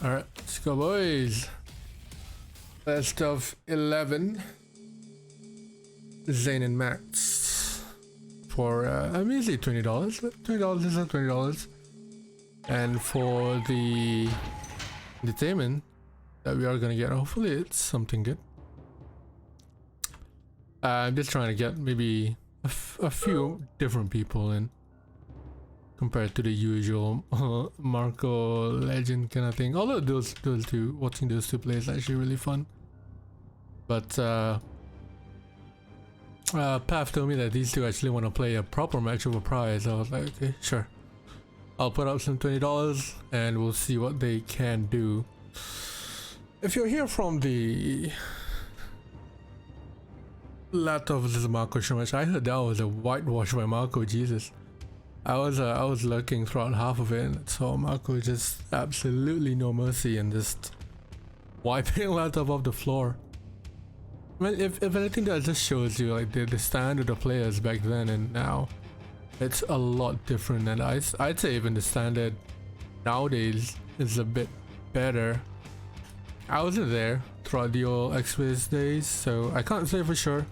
Alright, let's go, boys. Best of 11. ZAIN and Max. For, I mean, it's $20. $20 is not $20. And for the entertainment that we are gonna get, hopefully it's something good. I'm just trying to get maybe a few different people in compared to the usual Marco Legend kind of thing. Although those two, watching those two play is actually really fun. But Path told me that these two actually want to play a proper match of a prize. I was like, okay, sure. I'll put up some $20 and we'll see what they can do. If you're here from the latter of this Marco Showmatch, I heard that was a whitewash by Marco. Jesus, I was looking throughout half of it and saw Marco just absolutely no mercy and just wiping laptop off the floor. I mean, if anything, that just shows you like the standard of players back then and now. It's a lot different, and I'd say even the standard nowadays is a bit better. I wasn't there throughout the old X-Wiz days, so I can't say for sure.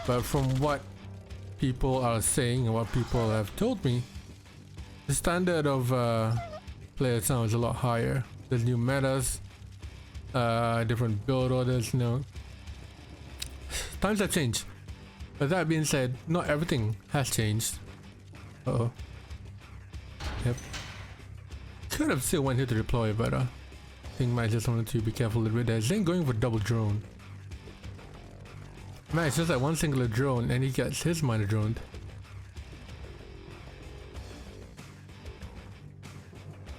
But from what people are saying and what people have told me, the standard of players now is a lot higher. There's new metas, different build orders, you know. Times have changed. But that being said, not everything has changed. Uh-oh. Yep. Could have still went here to deploy, but I think Max just wanted to be careful a little bit there. ZAIN going for double drone. Max just like one singular drone and he gets his miner droned.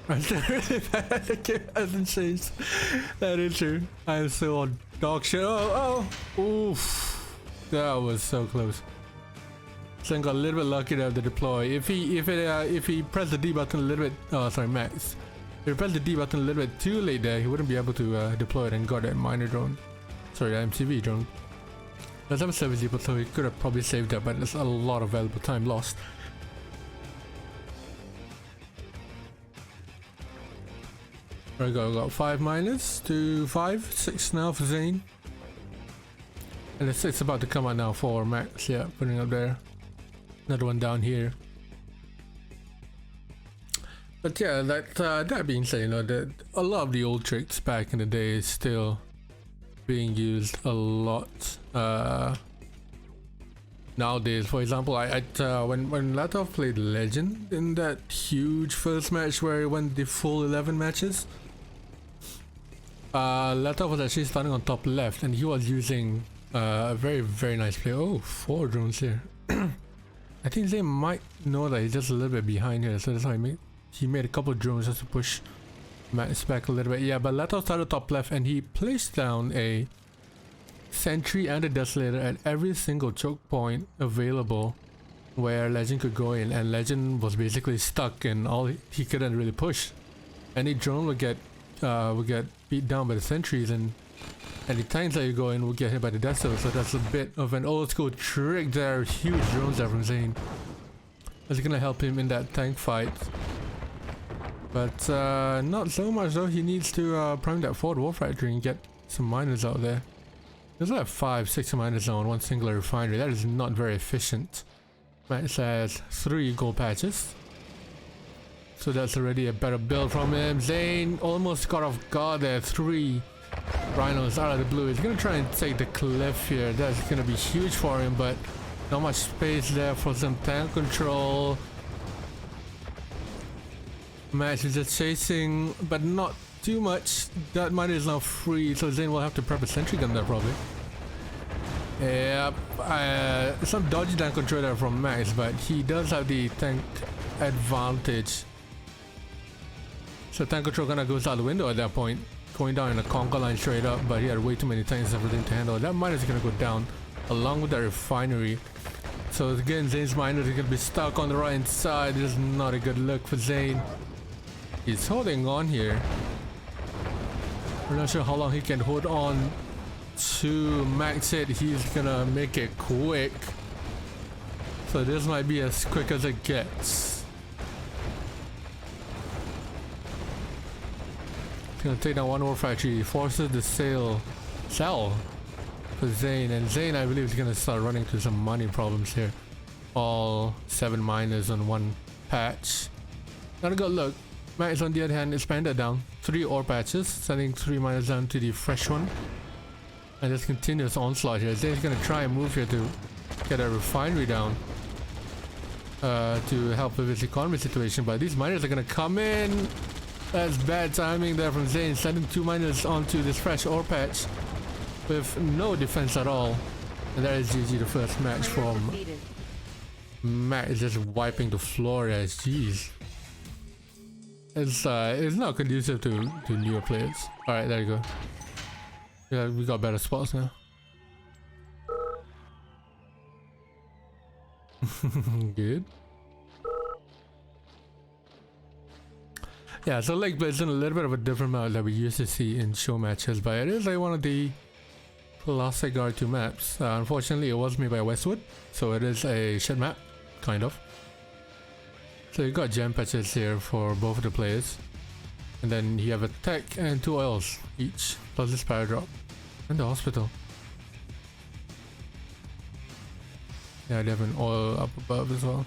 Really bad. The game hasn't changed. That is true. I am still on dog shit. Oh, oof. That was so close. ZAIN got a little bit lucky to have the deploy. If he pressed the D button a little bit, oh sorry, Max. If he pressed the D button a little bit too late there, he wouldn't be able to deploy it and got that miner drone. Sorry, that MCV drone. Let's have a service depot, so he could have probably saved that, but there's a lot of valuable time lost. There we go, got 5 miners to 5, 6 now for ZAIN. And the 6 about to come out now for Max, yeah, putting up there. Another one down here. But yeah, that being said, you know, that a lot of the old tricks back in the day is still being used a lot nowadays. For example, when Latov played Legend in that huge first match where he won the full 11 matches, Latov was actually starting on top left and he was using a very nice play. Oh, 4 drones here. I think they might know that he's just a little bit behind here, so that's why he made a couple of drones just to push Max back a little bit. Yeah, but Latov started top left and he placed down a sentry and a desolator at every single choke point available where Legend could go in, and Legend was basically stuck and he couldn't really push. Any drone would get beat down by the sentries, and any tanks that you go in will get hit by the desolator. So that's a bit of an old school trick there. Huge drones there from ZAIN. That's gonna help him in that tank fight. But not so much though. He needs to prime that forward war factory and get some miners out there. There's like 5-6 miners now on one singular refinery. That is not very efficient. Max has 3 gold patches, so that's already a better build from him. ZAIN almost caught off guard there. 3 rhinos out of the blue. He's gonna try and take the cliff here. That's gonna be huge for him, but not much space there for some tank control. Max is just chasing, but not too much. That miner is now free, so ZAIN will have to prep a sentry gun there probably. Yeah, some dodgy tank control there from Max, but he does have the tank advantage. So tank control kinda goes out the window at that point, going down in a conga line straight up, but he had way too many tanks and everything to handle. That miner is gonna go down along with that refinery. So again, ZAIN's miner is gonna be stuck on the right side. This is not a good look for ZAIN. He's holding on here. We're not sure how long he can hold on to Max it. He's gonna make it quick. So this might be as quick as it gets. Gonna take down one more factory, forces the sell for ZAIN, and ZAIN I believe is gonna start running into some money problems here. All 7 miners on one patch. Not a good look. Max on the other hand expanded down 3 ore patches, sending 3 miners down to the fresh one. And this continuous onslaught here. ZAIN's gonna try and move here to get a refinery down to help with his economy situation, but these miners are gonna come in. That's bad timing there from ZAIN, sending 2 miners onto this fresh ore patch with no defense at all. And that is GG, the first match from Matt is just wiping the floor as jeez. It's not conducive to newer players. Alright, there you go. Yeah, we got better spots now. Good. Yeah, so Lake Blade's in a little bit of a different map that we used to see in show matches, but it is like one of the classic R2 maps. Unfortunately, it was made by Westwood, so it is a shit map, kind of. So you got gem patches here for both of the players, and then you have a tech and 2 oils each, plus this paradrap and the hospital. Yeah, they have an oil up above as well.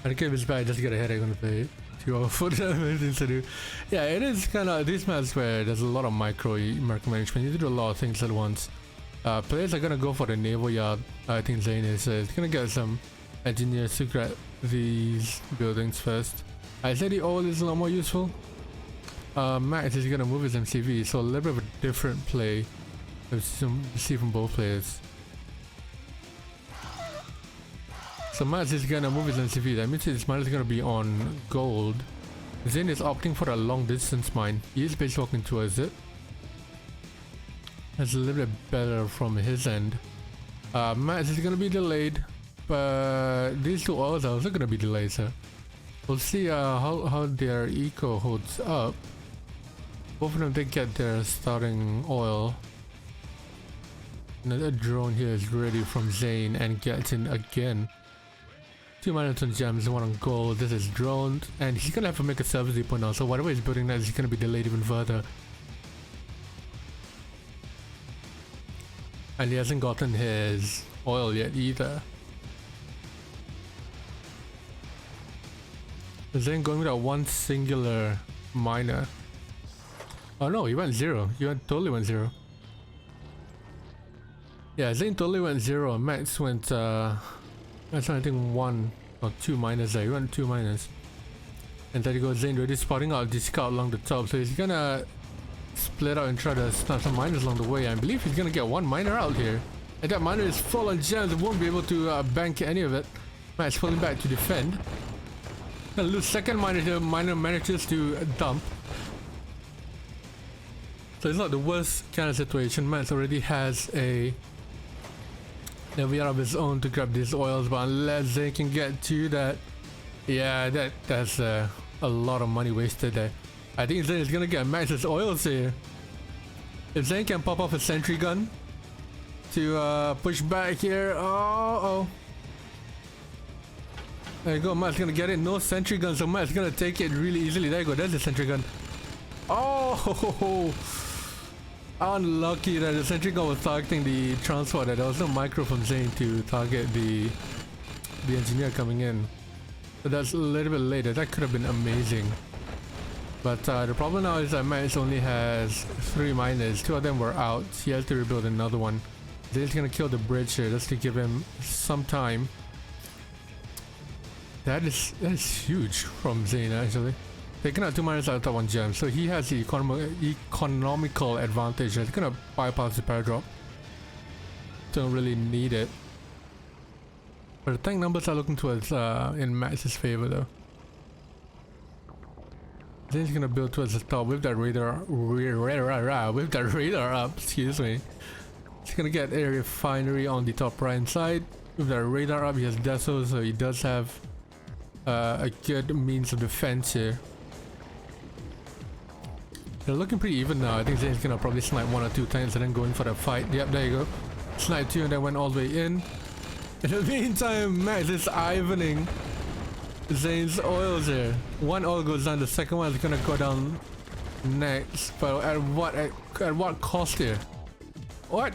I think if it's bad, just get a headache on the play. 2 hour foot things to do. Yeah, it is kind of these maps where there's a lot of micromanagement. You need to do a lot of things at once. Players are gonna go for the naval yard. I think ZAIN is gonna get some engineers to grab these buildings first. I said the oil is a lot more useful. Max is gonna move his MCV, so a little bit of a different play. Let's see from both players. So Max is gonna move his MCV. That means his mine is gonna be on gold. ZAIN is opting for a long distance mine. He is base walking towards it. That's a little bit better from his end. Max is gonna be delayed, but these 2 oils are also gonna be delayed, so we'll see how their eco holds up. Both of them did get their starting oil. Another drone here is ready from ZAIN and gets in again. 2 miners on gems, 1 on gold. This is droned, and he's gonna have to make a service depot now, so whatever he's building now is gonna be delayed even further. And he hasn't gotten his oil yet either. ZAIN going without 1 singular miner. Oh no, he went 0. He totally went 0. Yeah, ZAIN totally went 0. Max went that's I think 1 or 2 miners there. He went 2 miners. And there you go, ZAIN really spotting out the scout along the top. So he's gonna split out and try to snap some miners along the way. I believe he's gonna get 1 miner out here. And that miner is full on gems. It won't be able to bank any of it. Max pulling back to defend. Gonna lose 2nd miner here. Miner manages to dump. So it's not the worst kind of situation. Max already has a we are of his own to grab these oils, but unless they can get to that, yeah, that's a lot of money wasted there. I think ZAIN is gonna get Max's oils here. If ZAIN can pop off a sentry gun to push back here, oh, there you go. Max gonna get it. No sentry gun, so Max gonna take it really easily. There you go. There's the sentry gun. Oh. Unlucky that the sentry gun was targeting the transporter. There was no micro from ZAIN to target the engineer coming in. So that's a little bit later. That could have been amazing. But the problem now is that Max only has 3 miners. 2 of them were out. He has to rebuild another one. ZAIN's gonna kill the bridge here just to give him some time. That is huge from ZAIN actually. Taking out 2 miners out of 1 gem, so he has the economical advantage. He's gonna bypass the paradrap. Don't really need it. But the tank numbers are looking towards in Max's favor though. Then he's gonna build towards the top with that radar up, excuse me. He's gonna get a refinery on the top right hand side. With that radar up, he has Deso, so he does have a good means of defense here. They're looking pretty even now. I think ZAIN's gonna probably snipe 1 or 2 times and then go in for the fight. Yep, there you go. Snipe 2 and then went all the way in. In the meantime, Max is ivoning Zain's oils here. One oil goes down, the second one is gonna go down next. But at what cost here? What?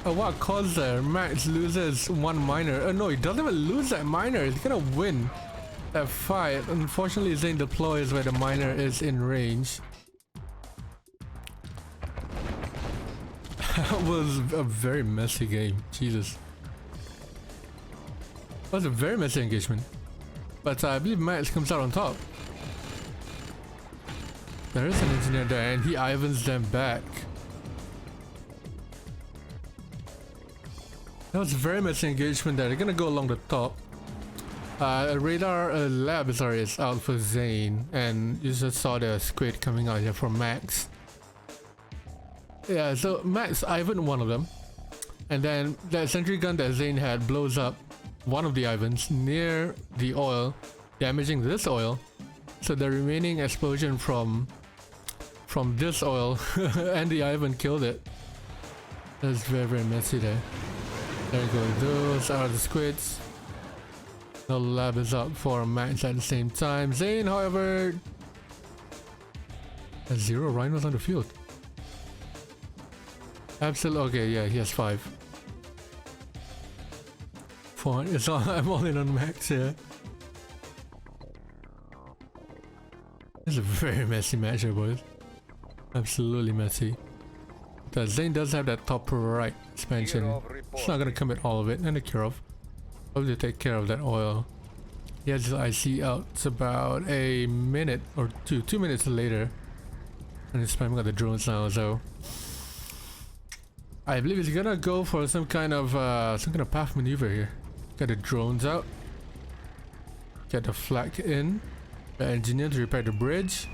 At what cost there? Max loses one miner. Oh no, he doesn't even lose that miner. He's gonna win that fight. Unfortunately, Zain deploys where the miner is in range. That was a very messy game. Jesus. That was a very messy engagement. But I believe Max comes out on top. There is an engineer there and he Ivans them back. That was a very messy engagement there. They're gonna go along the top. Radar lab is out for Zain, and you just saw the squid coming out here for Max. Yeah, so Max Ivan one of them, and then that sentry gun that Zain had blows up one of the Ivans near the oil, damaging this oil. So the remaining explosion from this oil and the Ivan killed it. That's very messy there. There you go. Those are the squids. The lab is up for Max at the same time. Zain, however, has 0 rhinos on the field. Absolutely. Okay, yeah, he has 5. 4. It's all, I'm all in on Max here. It's a very messy match here, boys. Absolutely messy. The Zain does have that top right expansion. It's not gonna commit all of it, and the Kirov. Probably take care of that oil. He has his IC out. It's about a minute or 2 minutes later. And he's spamming out the drones now, so I believe he's gonna go for some kind of path maneuver here. Get the drones out. Get the flak in. The engineer to repair the bridge.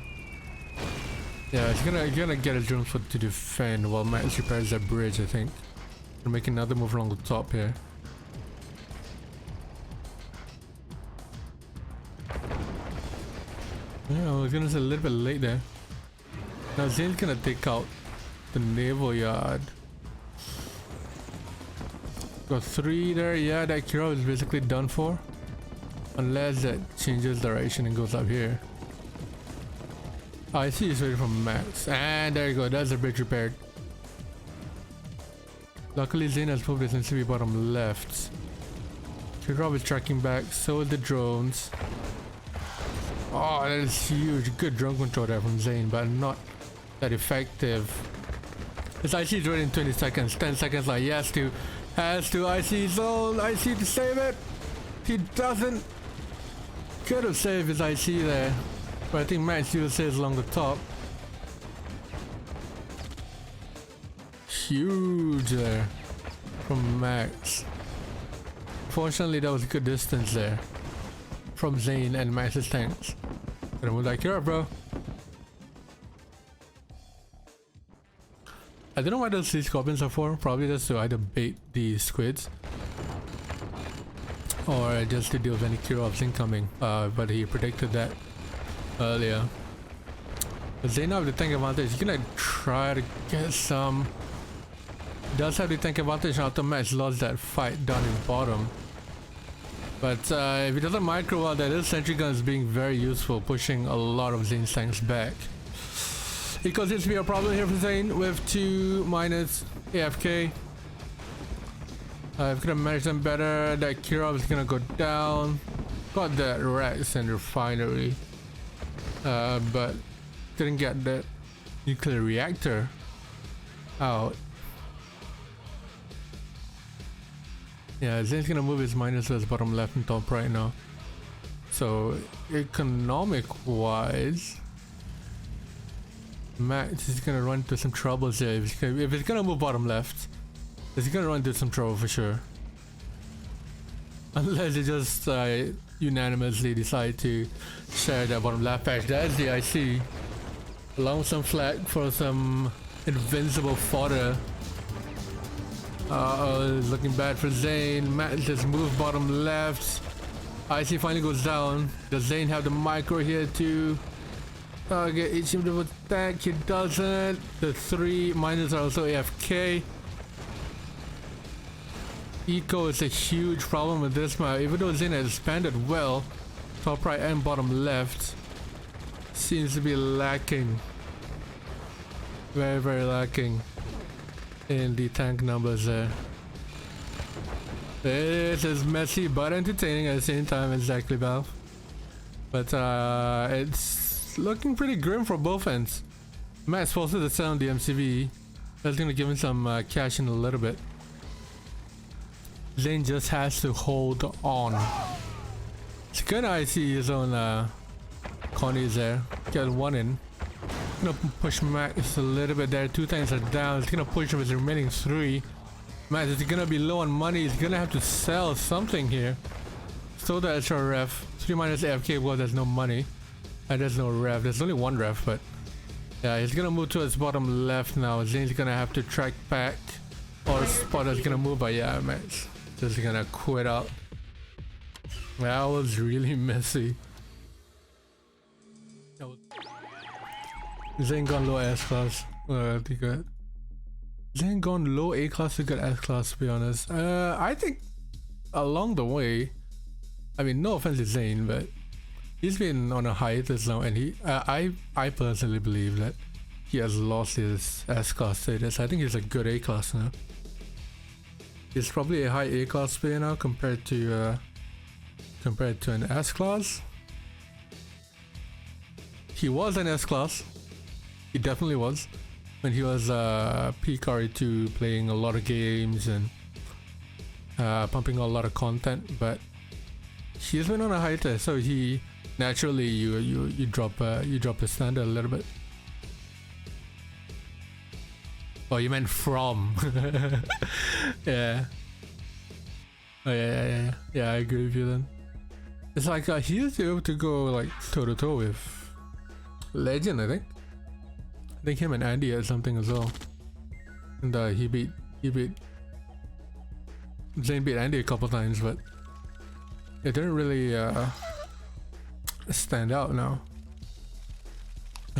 Yeah, he's gonna get his drones to defend while Max repairs that bridge, I think. Gonna make another move along the top here. Yeah, I was gonna say a little bit late there. Now Zain's gonna take out the naval yard. Got 3 there. Yeah, that Kiro is basically done for. Unless that changes direction and goes up here. I see he's waiting for Max. And there you go, that's the bridge repaired. Luckily Zain has moved his NCV bottom left. Kirov is tracking back, so is the drones. Oh, that is huge. Good drone control there from Zain, but not that effective. His IC is ready in 20 seconds. 10 seconds, like he has to IC zone, IC to save it. He doesn't. Could have saved his IC there, but I think Max USA is along the top. Huge there from Max. Fortunately, that was a good distance there from Zain and Max's tanks. Gonna move that here, bro. I don't know why those sea scorpions are for. Probably just to either bait the squids or just to deal with any Kirovs incoming. But he predicted that earlier. But Zain have the tank advantage. He's gonna try to get some. He does have the tank advantage after Max lost that fight down in bottom. But if he doesn't micro well, that sentry gun is being very useful, pushing a lot of Zain's tanks back. It continues to be a problem here for Zain with 2 minus AFK. If we could manage them better, that Kirov is gonna go down. Got that Rex and refinery, but didn't get the nuclear reactor out. Yeah, Zain's gonna move his miners to his bottom left and top right now. So economic wise, Max is gonna run into some troubles here. If he's gonna move bottom left, he's gonna run into some trouble for sure. Unless they just unanimously decide to share that bottom left patch. That's the IC. Along with some flag for some invincible fodder. Looking bad for Zain. Max just moved bottom left. IC finally goes down. Does Zain have the micro here to target each individual tank? He doesn't. The 3 miners are also AFK. Eco is a huge problem with this map. Even though ZAIN has expanded well, top right and bottom left seems to be lacking. Very, very lacking in the tank numbers there. This is messy but entertaining at the same time, exactly, Valve. But it's looking pretty grim for both ends. Max forces to sell on the MCV. That's gonna give him some cash in a little bit. ZAIN just has to hold on. It's good I see his own Connie's there. Get one in. Gonna push Max a little bit there. 2 tanks are down. It's gonna push him with the remaining 3. Max is gonna be low on money. He's gonna have to sell something here. So the extra ref. 3 minus AFK, well, there's no money. And there's no ref. There's only 1 ref, but yeah, he's gonna move to his bottom left now. ZAIN's gonna have to track back. Or Spotter's gonna move, but yeah, Max just gonna quit out. That was really messy. ZAIN gone low S class. Pretty good. ZAIN gone low A class to good S class, to be honest. I think along the way, I mean, no offense to ZAIN, but he's been on a hiatus now, and I personally believe that he has lost his S class status. I think he's a good A class now. He's probably a high A class player now compared to an S class. He was an S class. He definitely was when he was peak RA2, playing a lot of games and pumping a lot of content. But he's been on a hiatus, so he naturally you drop the standard a little bit. Oh, you meant from? Yeah. Oh yeah. I agree with you then. It's like he used to be able to go like toe to toe with Legend, I think. I think him and Andy had something as well. And he beat ZAIN beat Andy a couple times, but it didn't really stand out now.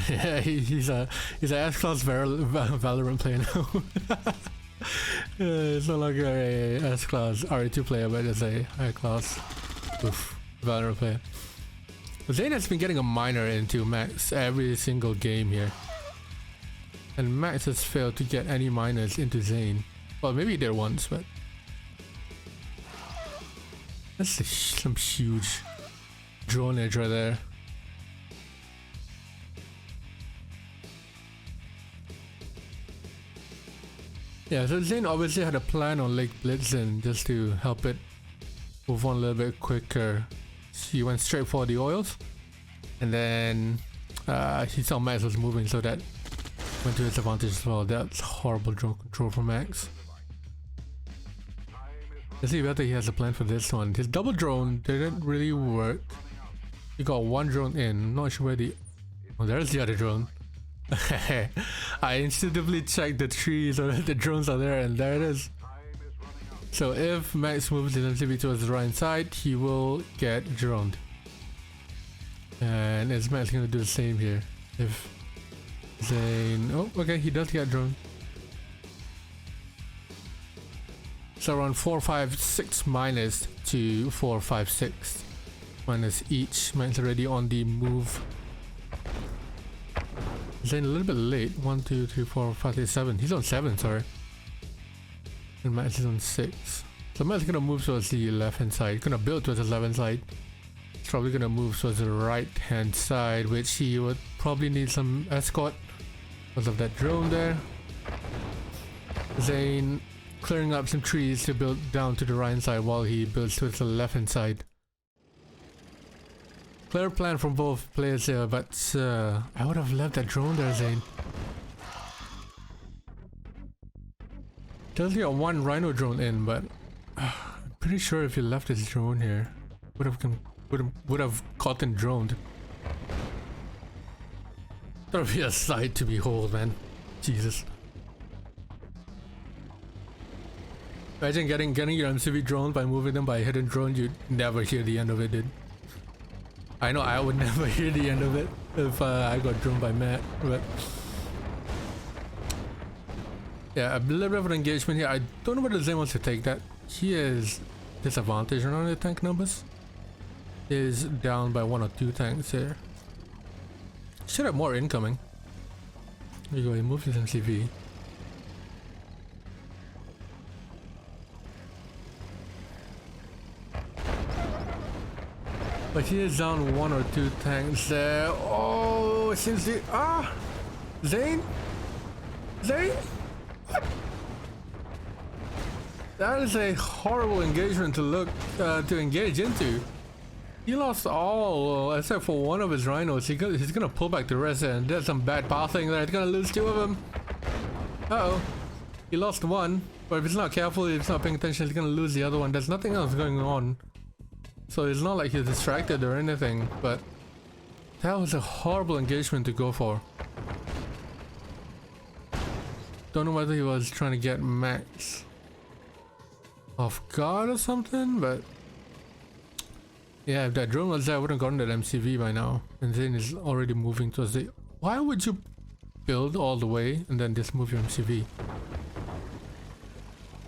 Yeah, he's a S-class Valorant player now. It's no longer a S-class RA2 player, but it's a high-class Valorant player. ZAIN has been getting a minor into Max every single game here. And Max has failed to get any minors into ZAIN. Well, maybe he did once, but that's some huge drone edge right there. Yeah, so ZAIN obviously had a plan on Lake Blitzen just to help it move on a little bit quicker. He went straight for the oils, and then he saw Max was moving, so that went to his advantage as well. That's horrible drone control for Max. Let's see whether he has a plan for this one. His double drone didn't really work. He got 1 drone in. Not sure where the... Oh, there's the other drone. I instinctively checked the trees or the drones are there, and there it is. So if Max moves his MCV towards the right side, he will get droned. And is Max gonna do the same here? If ZAIN... Oh, okay, he does get droned. So around 456 minus to 456 minus each. Max already on the move. ZAIN a little bit late. 1, 2, 3, 4, 5, 6, 7. He's on 7, sorry. And Max is on 6. So Max is gonna move towards the left hand side. Gonna build towards the left hand side. He's probably gonna move towards the right hand side, which he would probably need some escort because of that drone there. ZAIN clearing up some trees to build down to the right hand side while he builds towards the left hand side. Clear plan from both players here, but I would have left that drone there, ZAIN. Does get 1 Rhino drone in, but I'm pretty sure if he left his drone here, would have gotten droned. That would be a sight to behold, man. Jesus. Imagine getting your MCV droned by moving them by a hidden drone. You'd never hear the end of it, dude. I know I would never hear the end of it if I got droned by Matt, but yeah, a little bit of an engagement here. I don't know whether ZAIN wants to take that. he is disadvantaged on the tank numbers. He is down by 1 or 2 tanks here. Should have more incoming. There you go, he moved his MCV. But he is down 1 or 2 tanks there. Oh, it seems to... ZAIN? ZAIN? What? That is a horrible engagement to engage into. He lost all except for one of his rhinos. He's gonna pull back the rest and there's some bad pathing there. He's gonna lose 2 of them. Uh-oh. He lost 1, but if he's not careful, if he's not paying attention, he's gonna lose the other one. There's nothing else going on. So it's not like he's distracted or anything, but that was a horrible engagement to go for. Don't know whether he was trying to get Max off guard or something, but yeah, if that drone was there, I would have gotten that MCV by now. And then it's already moving towards the... Why would you build all the way and then just move your MCV?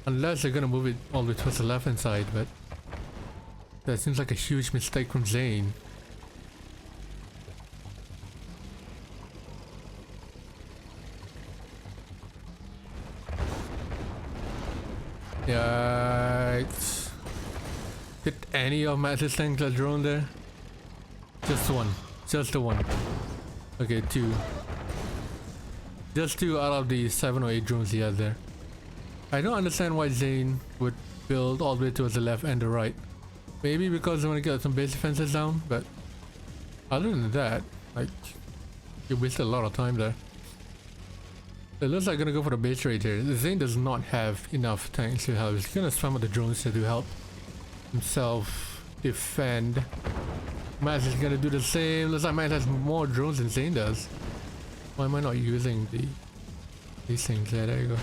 Unless they're gonna move it all the way towards the left hand side, but that seems like a huge mistake from ZAIN. Yikes. Did any of Max's tanks that drone there? Just 1. Just the 1. Okay, 2. Just 2 out of the 7 or 8 drones he had there. I don't understand why ZAIN would build all the way towards the left and the right. Maybe because they want to get some base defenses down, but other than that, like, you wasted a lot of time there. It looks like gonna go for the base rate here. ZAIN does not have enough tanks to help. He's gonna spam with the drones here to help himself defend. Max is gonna do the same. Looks like Max has more drones than ZAIN does. Why am I not using these things? Yeah, there you go.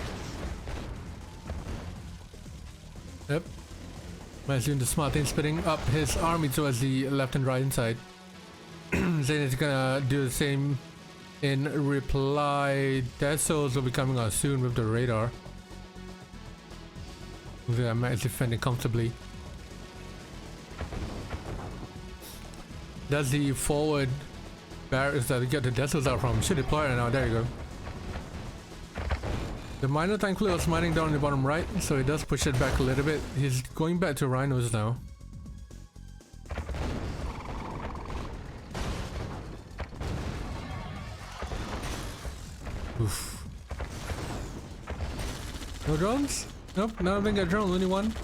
Yep. Max doing the smart thing, splitting up his army towards the left and right side. ZAIN is gonna do the same in reply. Death Souls will be coming out soon with the radar. Max defending comfortably. That's the forward barriers that we get the Death Souls out from. Should deploy right now. There you go. The minor thankfully was mining down in the bottom right, so he does push it back a little bit. He's going back to rhinos now. Oof. No drones? Nope, none of them got drones, only 1.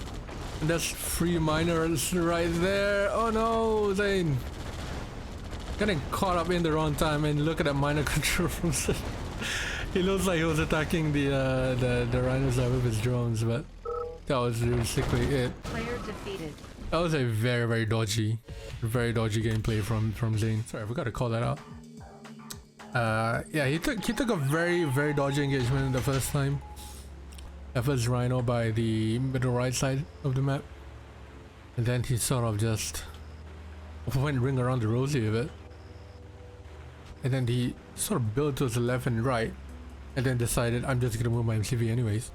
And that's 3 miners right there. Oh no, ZAIN. Getting caught up in the wrong time, and look at that miner control from he looks like he was attacking the rhinos with his drones, but that was basically it. Player defeated. That was a very dodgy gameplay from ZAIN. Sorry, I forgot to call that out. Yeah, he took a very dodgy engagement in the first time. That first rhino by the middle right side of the map, and then he sort of just went ring around the rosy with it, and then he sort of built towards the left and right, and then decided I'm just gonna move my MCV anyways.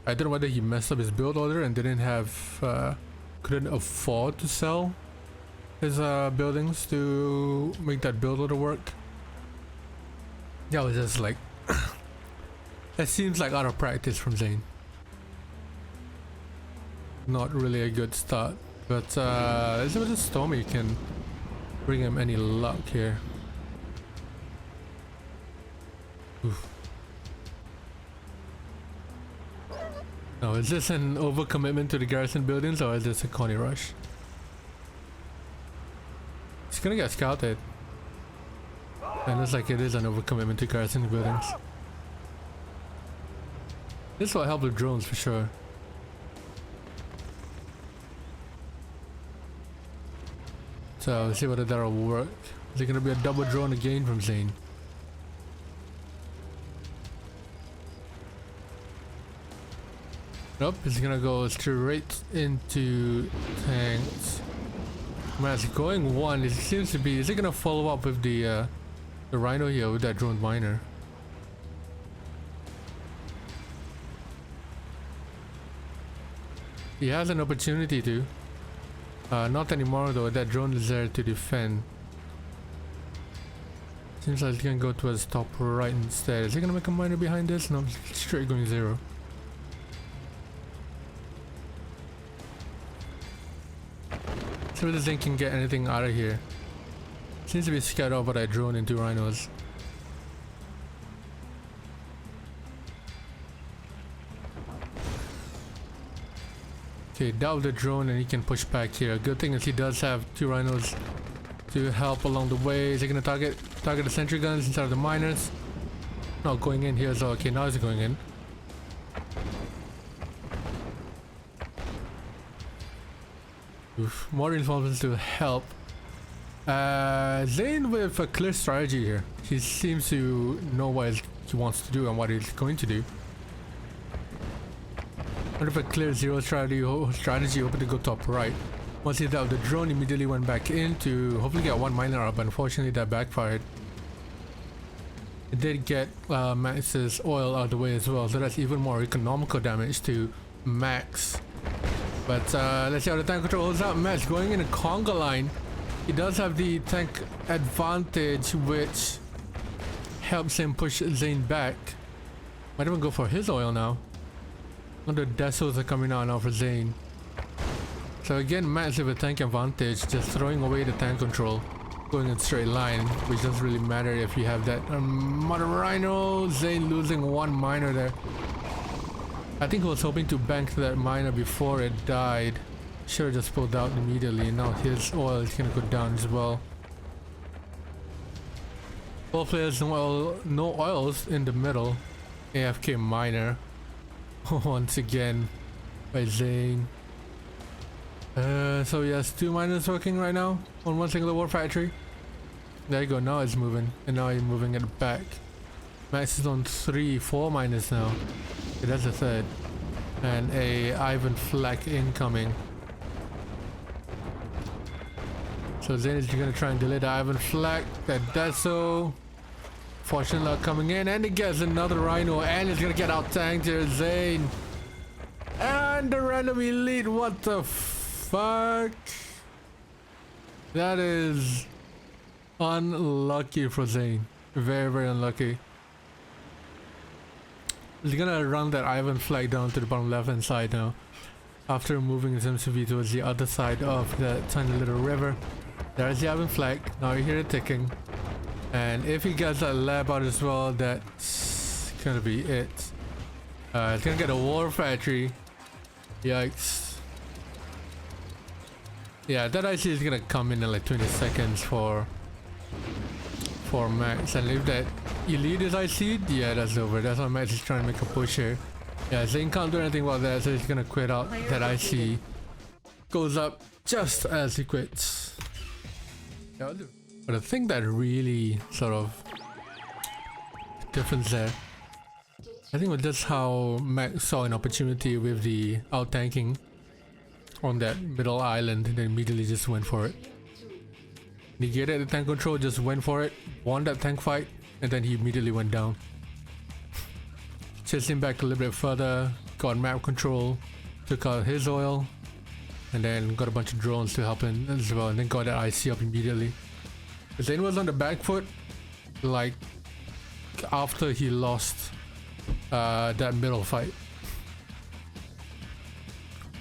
I don't know whether he messed up his build order and didn't have couldn't afford to sell his buildings to make that build order work. That was just like that seems like out of practice from ZAIN. Not really a good start, but let's see whether Stormy can bring him any luck here. Oof. Now, is this an overcommitment to the garrison buildings, or is this a Connie rush? It's gonna get scouted. And looks like it is an overcommitment to garrison buildings. This will help with drones for sure. So let's see whether that'll work. Is it gonna be a double drone again from ZAIN? Nope, it's gonna go straight into tanks. Man, it's going 1. It seems to be. Is it gonna follow up with the rhino here with that drone miner? He has an opportunity to. Not anymore though, that drone is there to defend. Seems like he's gonna go towards top right instead. Is he gonna make a miner behind this? No, straight going 0. See if the ZAIN can get anything out of here. Seems to be scared off by that drone into rhinos. Okay, down the drone and he can push back here. Good thing is he does have 2 rhinos to help along the way. Is he gonna target the sentry guns instead of the miners? No, going in here as well. Okay, now he's going in. Oof, more reinforcements to help. ZAIN with a clear strategy here. He seems to know what he wants to do and what he's going to do. With a clear 0 strategy, hoping to go top right. Once he dealt the drone, immediately went back in to hopefully get 1 miner up, but unfortunately that backfired. It did get Max's oil out of the way as well, so that's even more economical damage to Max. But let's see how the tank control holds up. Max going in a conga line. He does have the tank advantage, which helps him push ZAIN back. Might even go for his oil now. And the Desos are coming out now for ZAIN. So again, Max with a tank advantage, just throwing away the tank control, going in straight line, which doesn't really matter if you have that Mother Rhino. ZAIN losing 1 miner there. I think he was hoping to bank that miner before it died. Should have just pulled out immediately. Now his oil is gonna go down as well. Both players no oils in the middle. AFK miner. Once again by ZAIN. So he has 2 miners working right now on one single war factory. There you go, now it's moving, and now he's moving it back. Max is on 4 miners now. Okay, that's the 3rd. And a Ivan flak incoming. So ZAIN is gonna try and delay the Ivan flak. That does so. Fortune luck coming in, and he gets another rhino, and he's gonna get out tanked here, ZAIN. And the random elite, what the fuck? That is unlucky for ZAIN. Very, very unlucky. He's gonna run that Ivan flag down to the bottom left hand side now. After moving his MCV towards the other side of the tiny little river. There's the Ivan flag. Now you hear it ticking. And if he gets that lab out as well, that's gonna be it. It's gonna get a war factory. Yikes. Yeah, that IC is gonna come in like 20 seconds for Max. And if that elite is IC'd, yeah, that's over. That's why Max is trying to make a push here. Yeah, ZAIN can't do anything about that, so he's gonna quit out. That IC goes up just as he quits. Yeah, I'll do. But I think that really sort of difference there. I think that's how Max saw an opportunity with the out-tanking on that middle island, and then immediately just went for it. Negated the tank control, just went for it, won that tank fight, and then he immediately went down. Chased him back a little bit further, got map control, took out his oil, and then got a bunch of drones to help him as well, and then got that IC up immediately. ZAIN was on the back foot, like after he lost that middle fight.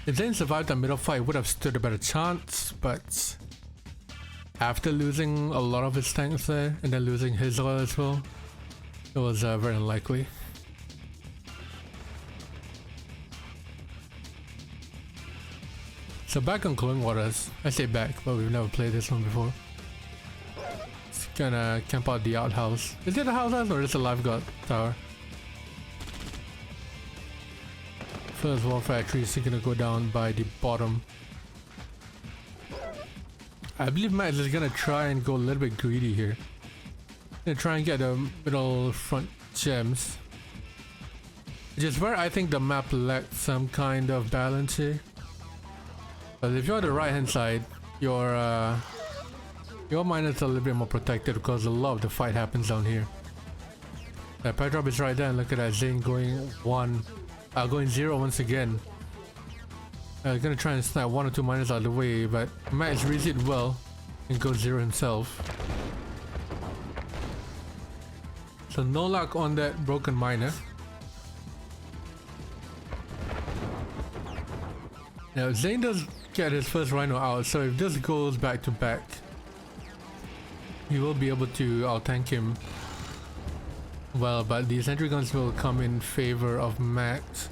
If ZAIN survived that middle fight, would have stood a better chance, but after losing a lot of his tanks there and then losing his oil as well, it was very unlikely. So back on Glowing Waters, I say back, but we've never played this one before. It's gonna camp out the outhouse. Is it a outhouse or is it a lifeguard tower? First war factory is gonna go down by the bottom. I believe Max is gonna try and go a little bit greedy here. Gonna try and get the middle front gems. Which is where I think the map lacked some kind of balance here. But if you're on the right hand side, your miners are a little bit more protected because a lot of the fight happens down here. That pet drop is right there, and look at that, ZAIN going 0 once again. Gonna try and snap 1 or 2 miners out of the way, but Max reads it well and goes 0 himself. So no luck on that broken miner. Now ZAIN does get his first rhino out, so if this goes back to back, he will be able to out-tank him well, but the sentry guns will come in favor of Max.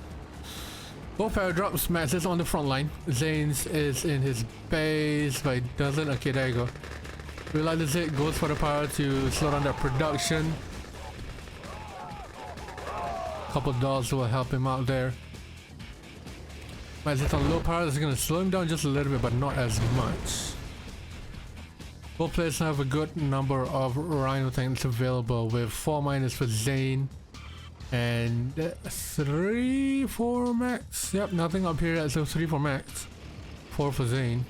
Both power drops. Max is on the front line. ZAIN's is in his base, but he doesn't. Okay, there you go. Realizes it, goes for the power to slow down that production. Couple dolls will help him out there. Max is on low power, that's gonna slow him down just a little bit, but not as much. Both players have a good number of rhino tanks available, with 4 miners for ZAIN and 3 for Max. Yep, nothing up here yet, so 3 for Max, 4 for ZAIN.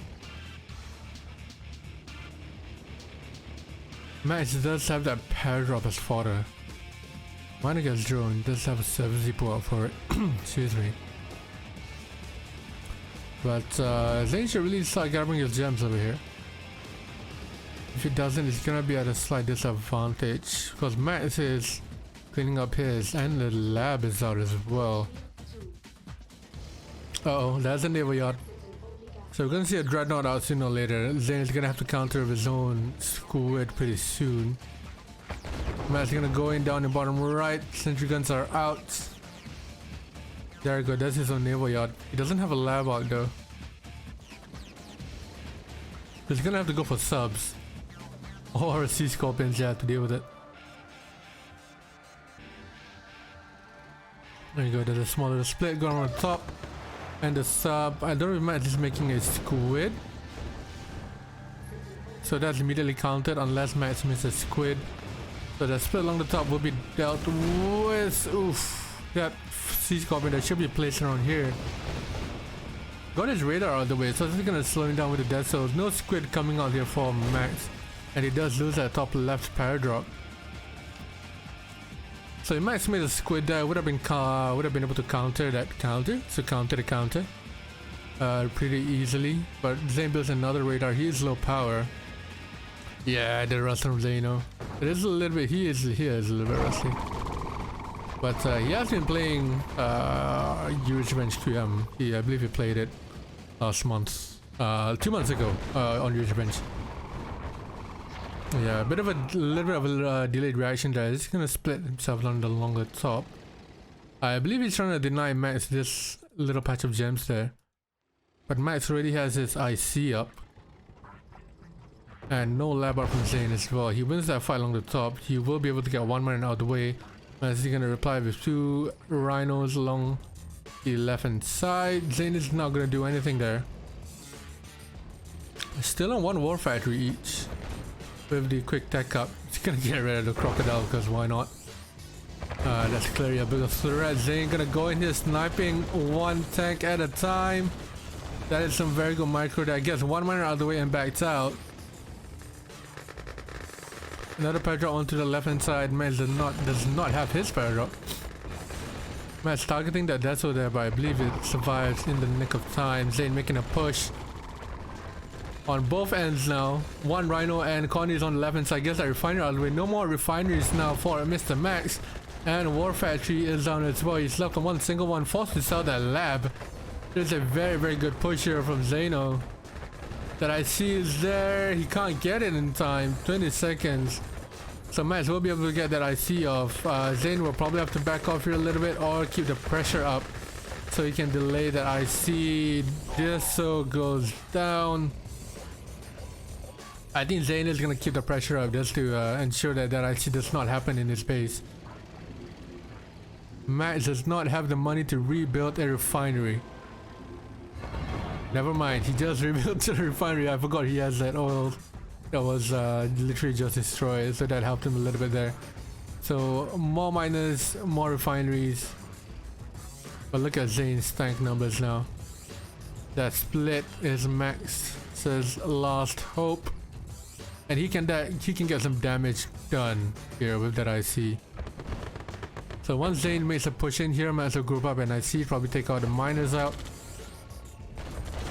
Max does have that paradrap as fodder. Miner gets drone, does have a 70 pull out for it. Excuse me. But ZAIN should really start gathering his gems over here. If he doesn't, it's gonna be at a slight disadvantage because Max is cleaning up his, and the lab is out as well. Uh-oh, that's a naval yard. So we're gonna see a dreadnought out sooner or later. ZAIN is gonna have to counter with his own squid pretty soon. Max is gonna go in down in bottom right. Sentry guns are out. There we go, that's his own naval yard. He doesn't have a lab out though. He's gonna have to go for subs. Or sea scorpions, yeah, to deal with it. There you go, there's a small little split going on top. And the sub, I don't remember, just making a squid. So that's immediately counted unless Max misses squid. So the split along the top will be dealt with. Oof, that sea scorpion that should be placed around here. Got his radar out of the way, so this is gonna slow him down with the death cells. No squid coming out here for Max. And he does lose that top left paradrop. So if Max made a squid there, would have been able to counter that counter. So counter the counter pretty easily. But ZAIN builds another radar. He is low power. Yeah, the rust from ZAIN. It is a little bit. He is a little bit rusty. But he has been playing Uri's Revenge QM. I believe he played it last month, 2 months ago on Uri's Revenge. Yeah, a little bit of a delayed reaction there. He's gonna split himself on the longer top. I believe he's trying to deny Max this little patch of gems there. But Max already has his IC up. And no lab out from ZAIN as well. He wins that fight along the top. He will be able to get 1 miner out of the way. Max is gonna reply with 2 rhinos along the left hand side. ZAIN is not gonna do anything there. Still on 1 war factory each. With the quick tech up, he's gonna get rid of the crocodile because why not? That's clearly a bigger threat. ZAIN gonna go in here sniping 1 tank at a time. That is some very good micro that gets 1 miner out of the way and backs out. Another paradrop onto the left hand side. Max does not have his paradrop. Max targeting that Deso there, but I believe it survives in the nick of time. ZAIN making a push on both ends now. 1 rhino and Connie is on the left hand side. Gets that refinery out of the way. No more refineries now for Mr. Max. And War Factory is down as well. He's left on 1 single one, forced to sell that lab. There's a very, very good push here from ZAIN. That I see is there. He can't get it in time. 20 seconds. So Max will be able to get that IC off. ZAIN will probably have to back off here a little bit or keep the pressure up so he can delay that IC. Deso goes down. I think ZAIN is going to keep the pressure up just to ensure that that IC does not happen in his base. Max does not have the money to rebuild a refinery. Never mind, he just rebuilt the refinery. I forgot he has that oil that was literally just destroyed, so that helped him a little bit there. So more miners, more refineries. But look at ZAIN's tank numbers now. That split is Max says last hope. And he can get some damage done here with that IC. So once ZAIN makes a push in here, Max will group up and IC, probably take out the miners out.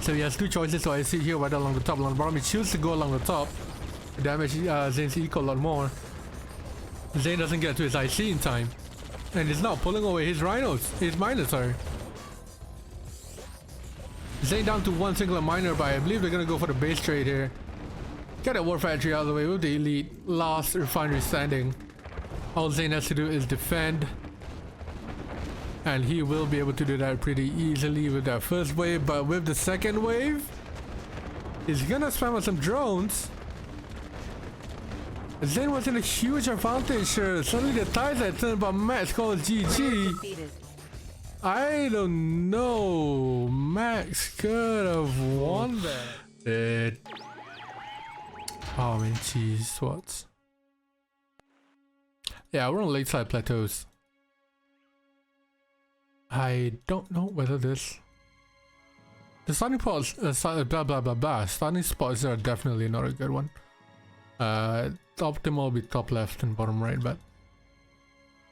So he has two choices. So I see here whether along the top, along the bottom. He chooses to go along the top. The damage Zain's equal a lot more. Zain doesn't get to his IC in time. And he's now pulling away his rhinos. His miners, sorry. Zain down to one singular miner, but I believe they're gonna go for the base trade here. Get a war factory out of the way with the elite last refinery standing. All Zain has to do is defend. And he will be able to do that pretty easily with that first wave, but with the second wave, he's gonna spam on some drones. Zain was in a huge advantage here. Suddenly the tides had turned, but Max calls GG. I don't know. Max could have won that. Oh, I mean, geez, what? Yeah, we're on lakeside plateaus. I don't know whether this... The starting spots, blah blah blah blah. Starting spots are definitely not a good one. Optimal will be top left and bottom right, but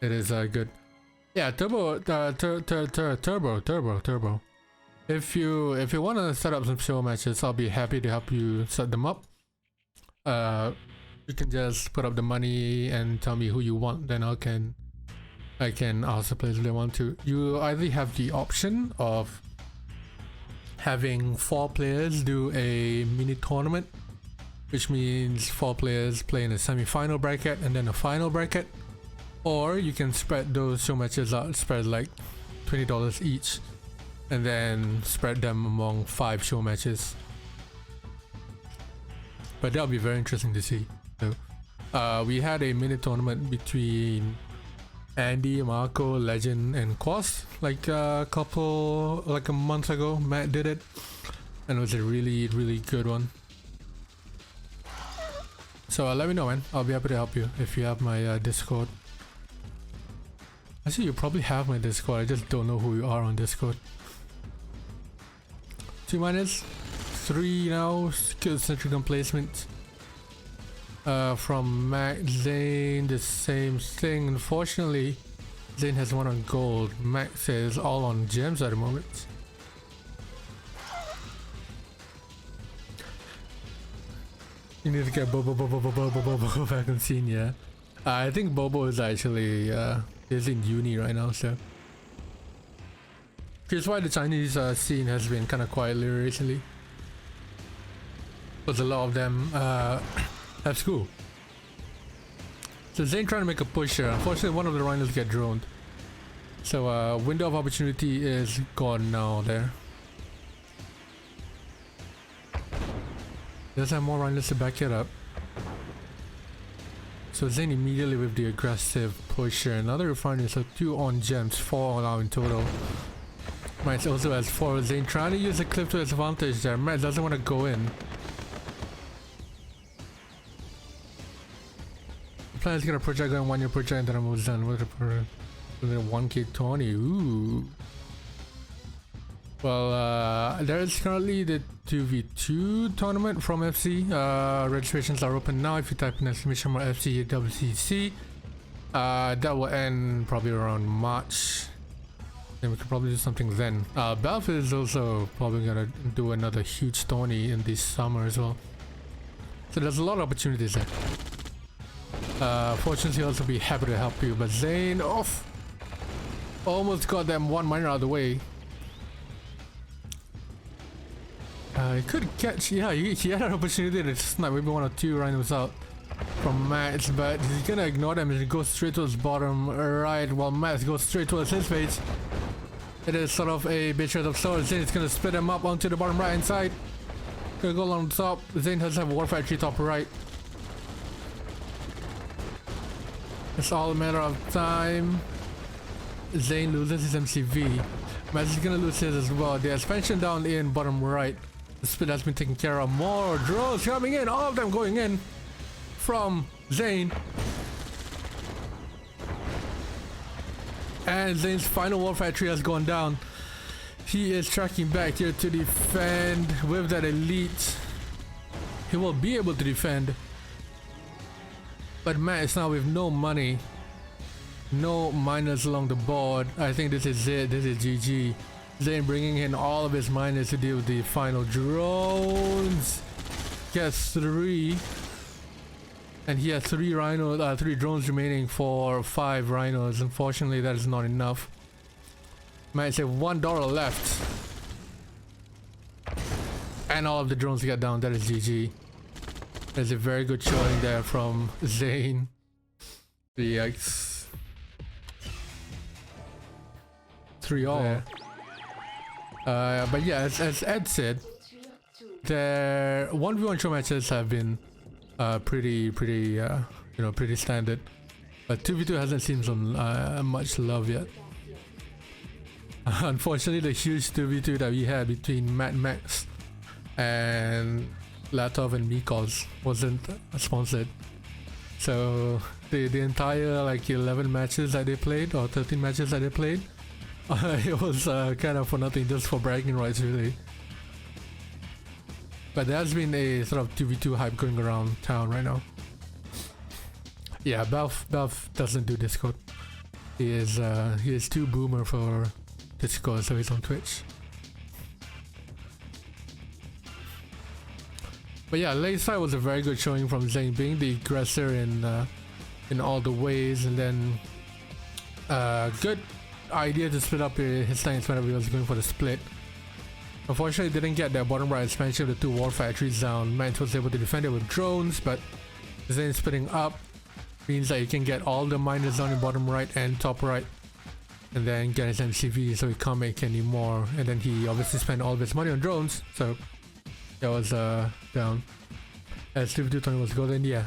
it is good. Yeah, turbo. If you want to set up some show matches, I'll be happy to help you set them up. You can just put up the money and tell me who you want, then I can ask the players if they want to. You either have the option of having 4 players do a mini tournament, which means 4 players play in a semi-final bracket and then a final bracket, or you can spread those show matches out, spread like $20 each, and then spread them among 5 show matches. But that'll be very interesting to see. So, we had a mini tournament between Andy, Marco, Legend, and Quas like a month ago. Matt did it, and it was a really good one. So let me know, man. I'll be happy to help you if you have my Discord. Actually, you probably have my Discord. I just don't know who you are on Discord. 2 minus 3 now. Skill centric on placement. From Mac, Zain, the same thing. Unfortunately, Zain has one on gold. Mac says all on gems at the moment. You need to get Bobo back on scene, yeah. I think Bobo is actually is in uni right now, so. Here's why the Chinese scene has been kind of quiet recently. Because a lot of them have school. So Zain trying to make a push here. Unfortunately, one of the rhinos get droned. So window of opportunity is gone now there. Does have more rhinos to back it up. So Zain immediately with the aggressive push here. Another refinery, so 2 on gems, 4 now in total. Max also has 4. Zain trying to use the cliff to his advantage there. Max doesn't want to go in. The plan is gonna project going 1 year project and then I'm almost done with a 1K20. Ooh. Well, there is currently the 2v2 tournament from FC. Registrations are open now. If you type in exclamation mark FC WCC, that will end probably around March. Then we could probably do something then. Battlefield is also probably gonna do another huge tourney in this summer as well. So there's a lot of opportunities there. Fortunately, I'll also be happy to help you. But Zain off. Almost got them 1 miner out of the way. He could catch, yeah, he had an opportunity to snipe maybe 1 or 2 rhinos out from Max, but he's gonna ignore them and go straight towards bottom right while Max goes straight towards his face. It is sort of a betrayal of sorts. Zain is gonna split them up onto the bottom right hand side. Gonna go along the top. Zain does have war factory top right. It's all a matter of time. Zain loses his MCV. Max is gonna lose his as well. The expansion down in bottom right. The split has been taken care of. More drones coming in. All of them going in from Zain. And Zain's final war factory has gone down. He is tracking back here to defend with that elite. He will be able to defend. But Matt is now with no money. No miners along the board. I think this is it. This is GG. Zain bringing in all of his miners to deal with the final drones. Gets 3. And he has 3 rhinos, 3 drones remaining for 5 rhinos. Unfortunately, that is not enough. Might say $1 left. And all of the drones get down. That is GG. There's a very good showing there from Zain. DX. 3 all. But yeah, as Ed said, their 1v1 show matches have been pretty standard. But 2v2 hasn't seen some much love yet. Unfortunately, the huge 2v2 that we had between Matt Max and Latov and Mikos wasn't sponsored. So the entire like 11 matches that they played, or 13 matches that they played, it was kind of for nothing, just for bragging rights really. But there has been a sort of 2v2 hype going around town right now. Yeah, Belf doesn't do Discord. He is too boomer for Discord, so he's on Twitch. But yeah, late side was a very good showing from Zain, being the aggressor in all the ways, and then good idea to split up his tanks whenever he was going for the split. Unfortunately, didn't get that bottom right expansion of the 2 war factories down. Max was able to defend it with drones, but Zain splitting up means that you can get all the miners down in bottom right and top right, and then get his MCV, so he can't make any more. And then he obviously spent all of his money on drones, so that was down. As 2v2 Tony was golden, yeah.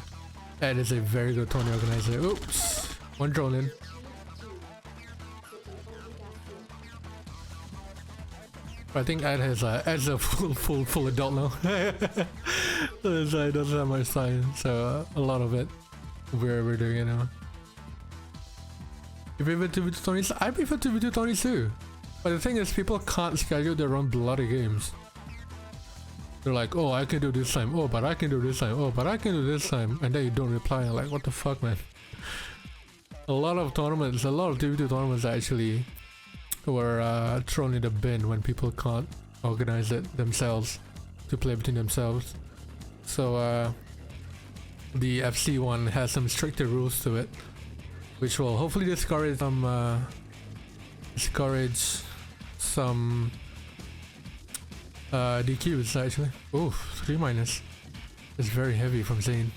That is a very good Tony organizer. Oops, 1 drone in. I think Ed has Ed's a full adult now. So he doesn't have much time, so a lot of it we're doing it now. You prefer 2v2 Tonys? I prefer 2v2 Tonys too. But the thing is, people can't schedule their own bloody games. They're like, oh, I can do this time, oh, but I can do this time, oh, but I can do this time, and then you don't reply. I'm like, what the fuck, man? A lot of 2v2 tournaments actually were thrown in the bin when people can't organize it themselves to play between themselves. So the FC one has some stricter rules to it, which will hopefully discourage some DQs actually. Oh, 3 minus. It's very heavy from Zain.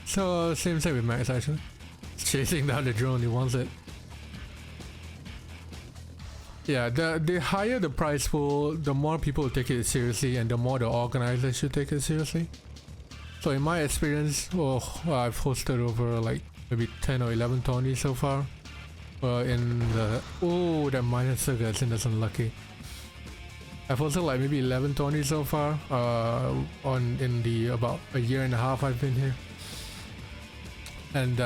So same with Max actually. He's chasing down the drone, he wants it. Yeah, the higher the prize pool, the more people take it seriously, and the more the organizers should take it seriously. So in my experience, I've hosted over like maybe 10 or 11 tourneys so far. In the that minus circuit, that's unlucky. I've hosted like maybe 11 tourneys so far. In the about a year and a half I've been here. And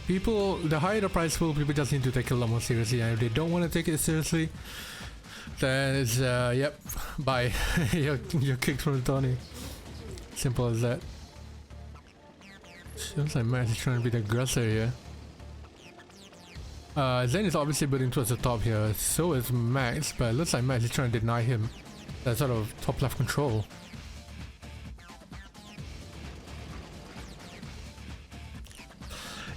people, the higher the prize pool, people just need to take it a lot more seriously. And if they don't want to take it seriously, then it's yep, bye. you're kicked from the tourney. Simple as that. Seems like Max is trying to be the aggressor here. Zain is obviously building towards the top here. So is Max, but it looks like Max is trying to deny him that sort of top left control.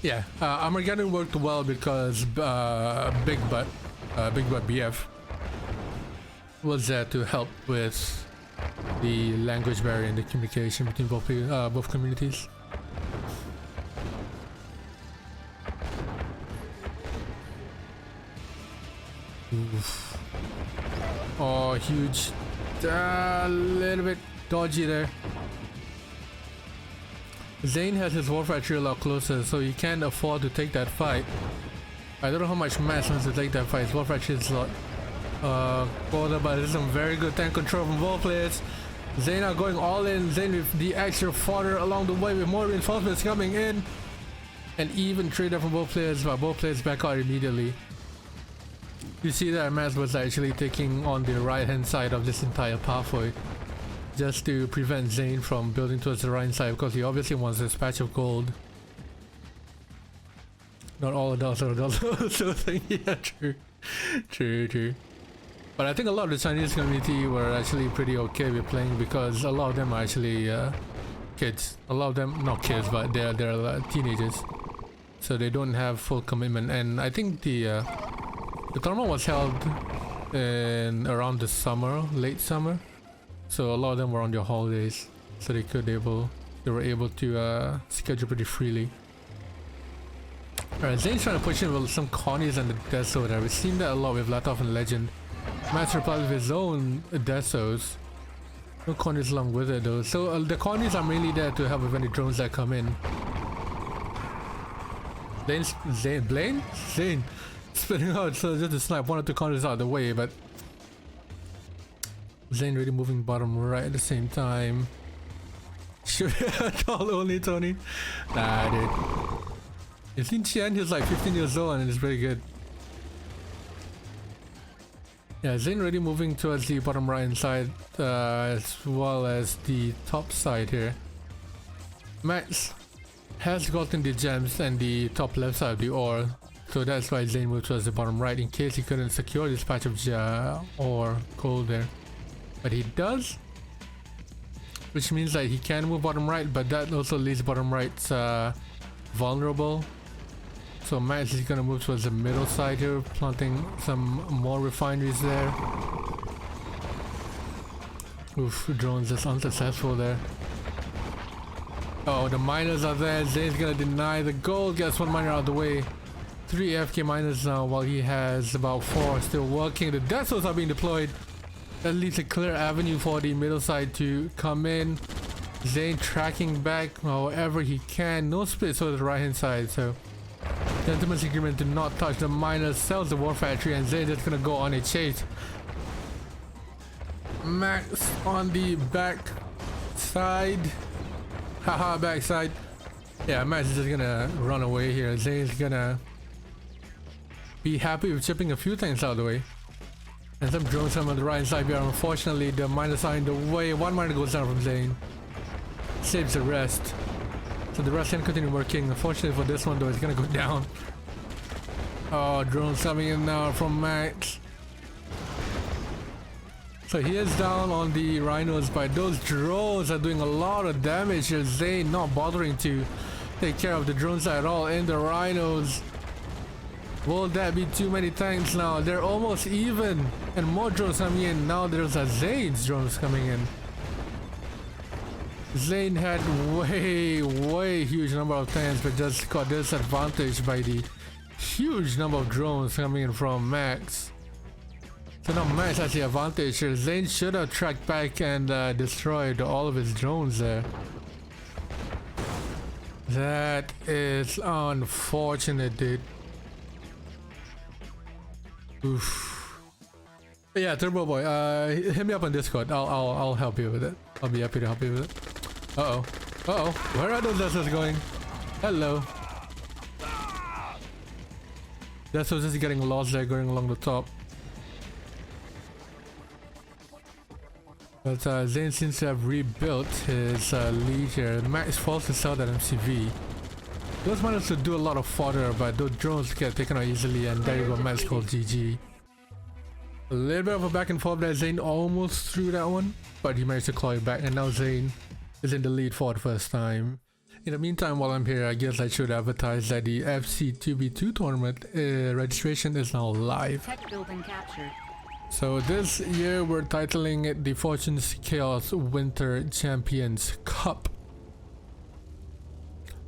Yeah, Armageddon worked well because Big Butt BF was there to help with the language barrier and the communication between both communities. Oof. Oh, huge. A little bit dodgy there. Zain has his war factory a lot closer, so he can't afford to take that fight. I don't know how much Max wants to take that fight. His war factory is a lot colder, but there's some very good tank control from both players. Zain are going all in. Zain with the extra fodder along the way with more reinforcements coming in. And even trader from both players, but both players back out immediately. You see that Max was actually taking on the right hand side of this entire pathway, just to prevent Zain from building towards the right side, because he obviously wants this patch of gold. Not all adults are adults. So yeah, true. But I think a lot of the Chinese community were actually pretty okay with playing because a lot of them are actually kids. A lot of them, not kids, but they're teenagers. So they don't have full commitment. And I think the tournament was held in around the summer, late summer. So a lot of them were on their holidays, so they were able to schedule pretty freely. Alright, Zain's trying to push in with some Connies and the Deso there. We've seen that a lot with Latov and Legend. Max replies with his own Desos. No Connies along with it though. So the Connies are mainly there to help with any drones that come in. Zain spinning out so just to snipe one or two Connies out of the way, but Zain really moving bottom right at the same time. Shoot tall only Tony. Nah, dude. You've seen Qian, he's like 15 years old and it's very good. Yeah, Zain really moving towards the bottom right hand side as well as the top side here. Max has gotten the gems and the top left side of the ore, so that's why Zain moved towards the bottom right in case he couldn't secure this patch of ore gold there. But he does, which means that he can move bottom right, but that also leaves bottom right vulnerable. So Max is gonna move towards the middle side here, planting some more refineries there. Oof, drones just unsuccessful there. Oh, the miners are there. Zain's gonna deny the gold, gets one miner out of the way. 3 AFK miners now while he has about 4 still working. The Desos are being deployed. That leaves a clear avenue for the middle side to come in. Zain tracking back however he can. No splits over the right hand side, so gentleman's agreement to not touch the miners, sells the war factory, and Zain just gonna go on a chase. Max on the back side. Haha, backside. Yeah, Max is just gonna run away here. Zain's gonna be happy with chipping a few things out of the way. And some drones come on the right side here. Unfortunately, the miners are in the way. One miner goes down from Zain. Saves the rest. So the rest can continue working. Unfortunately for this one though, it's gonna go down. Oh, drones coming in now from Max. So he is down on the rhinos, but those drones are doing a lot of damage. Zain not bothering to take care of the drones at all and the rhinos. Will that be too many tanks now? They're almost even. And more drones coming in. Now there's a Zain's drones coming in. Zain had way huge number of tanks, but just got disadvantaged by the huge number of drones coming in from Max. So now Max has the advantage here. Zain should have tracked back and destroyed all of his drones there. That is unfortunate, dude. Oof. But yeah, Turbo Boy, hit me up on Discord. I'll help you with it. I'll be happy to help you with it. Uh-oh. Where are those Desos going? Hello. Desos just getting lost there, going along the top. But Zain seems to have rebuilt his lead here. Max falls to sell that MCV. Those miners would do a lot of fodder, but those drones get taken out easily, and there you go, Max called GG. A little bit of a back and forth there. Zain almost threw that one, but he managed to claw it back, and now Zain is in the lead for the first time. In the meantime, while I'm here, I guess I should advertise that the FC2v2 tournament registration is now live. Tech building captured. So this year we're titling it the Fortune's Chaos Winter Champions Cup,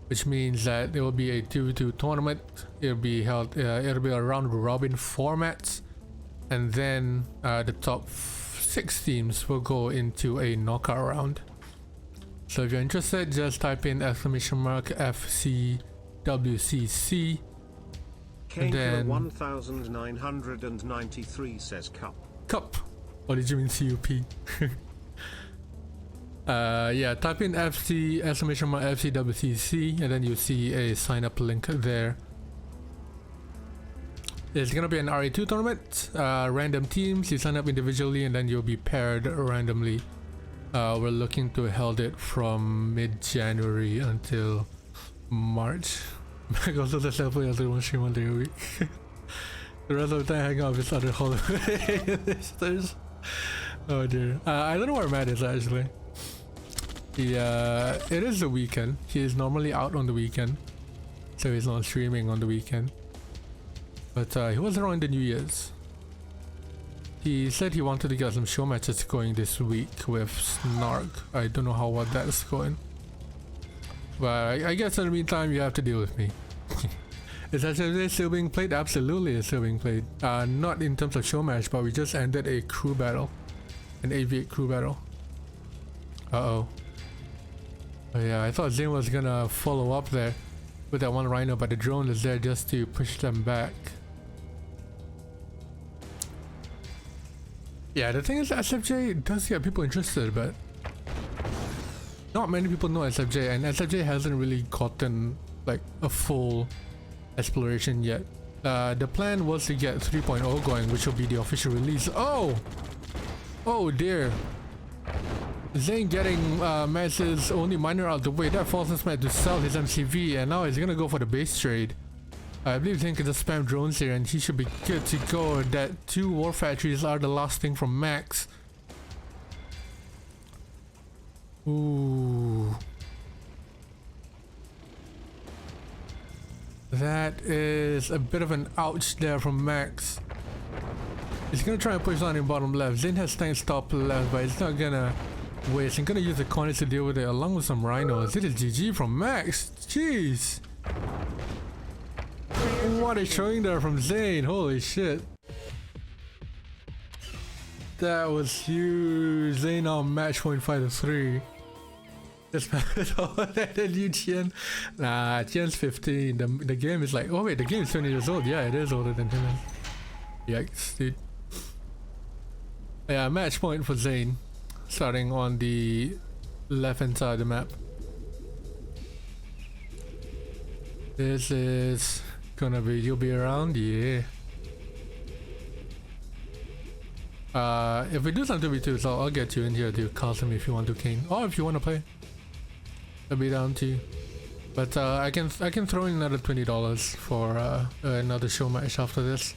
which means that there will be a 2v2 tournament. It'll be held, it'll be a round robin format, and then the top 6 teams will go into a knockout round. So if you're interested, just type in !FCWCC. And then 1993 says cup. Cup. What did you mean CUP? Yeah, type in !FCWCC and then you see a sign up link there. It's gonna be an RA2 tournament, random teams. You sign up individually and then you'll be paired randomly. We're looking to hold it from mid-January until March. Also the self-play after one stream 1 day a week. The rest of the time hang out with other holidays. Oh dear. I don't know where Matt is actually. It is the weekend. He is normally out on the weekend, so he's not streaming on the weekend. But he was around the New Year's. He said he wanted to get some show matches going this week with Snark. I don't know how well that's going. But I guess in the meantime you have to deal with me. Is SFJ still being played? Absolutely it's still being played. Not in terms of show match, but we just ended a crew battle. An AV8 crew battle. Uh-oh. Oh yeah, I thought Zain was gonna follow up there with that one rhino, but the drone is there just to push them back. Yeah, the thing is SFJ does get people interested, but not many people know SFJ, and SFJ hasn't really gotten like a full exploration yet. The plan was to get 3.0 going, which will be the official release. Oh! Oh dear. Zain getting Max's only miner out of the way. That forces Matt to sell his MCV, and now he's gonna go for the base trade. I believe Zain can just spam drones here and he should be good to go. That 2 war factories are the last thing from Max. Ooh. That is a bit of an ouch there from Max. He's gonna try and push on in bottom left. Zain has tanks top left, but he's not gonna waste. He's gonna use the corners to deal with it along with some rhinos. It is GG from Max. Jeez. What is showing there from Zain? Holy shit. That was huge. Zain on match point 5-3. This man is older than you, Qian. Nah, Qian's 15. The game is like, oh wait, the game is 20 years old. Yeah, it is older than him. Yikes, dude. Yeah, match point for Zain. Starting on the left hand side of the map. This is gonna be, you'll be around, yeah. If we do some 2v2s, I'll get you in here to custom if you want to king, or if you want to play. It'll be down to you. But I can throw in another $20 for another show match after this.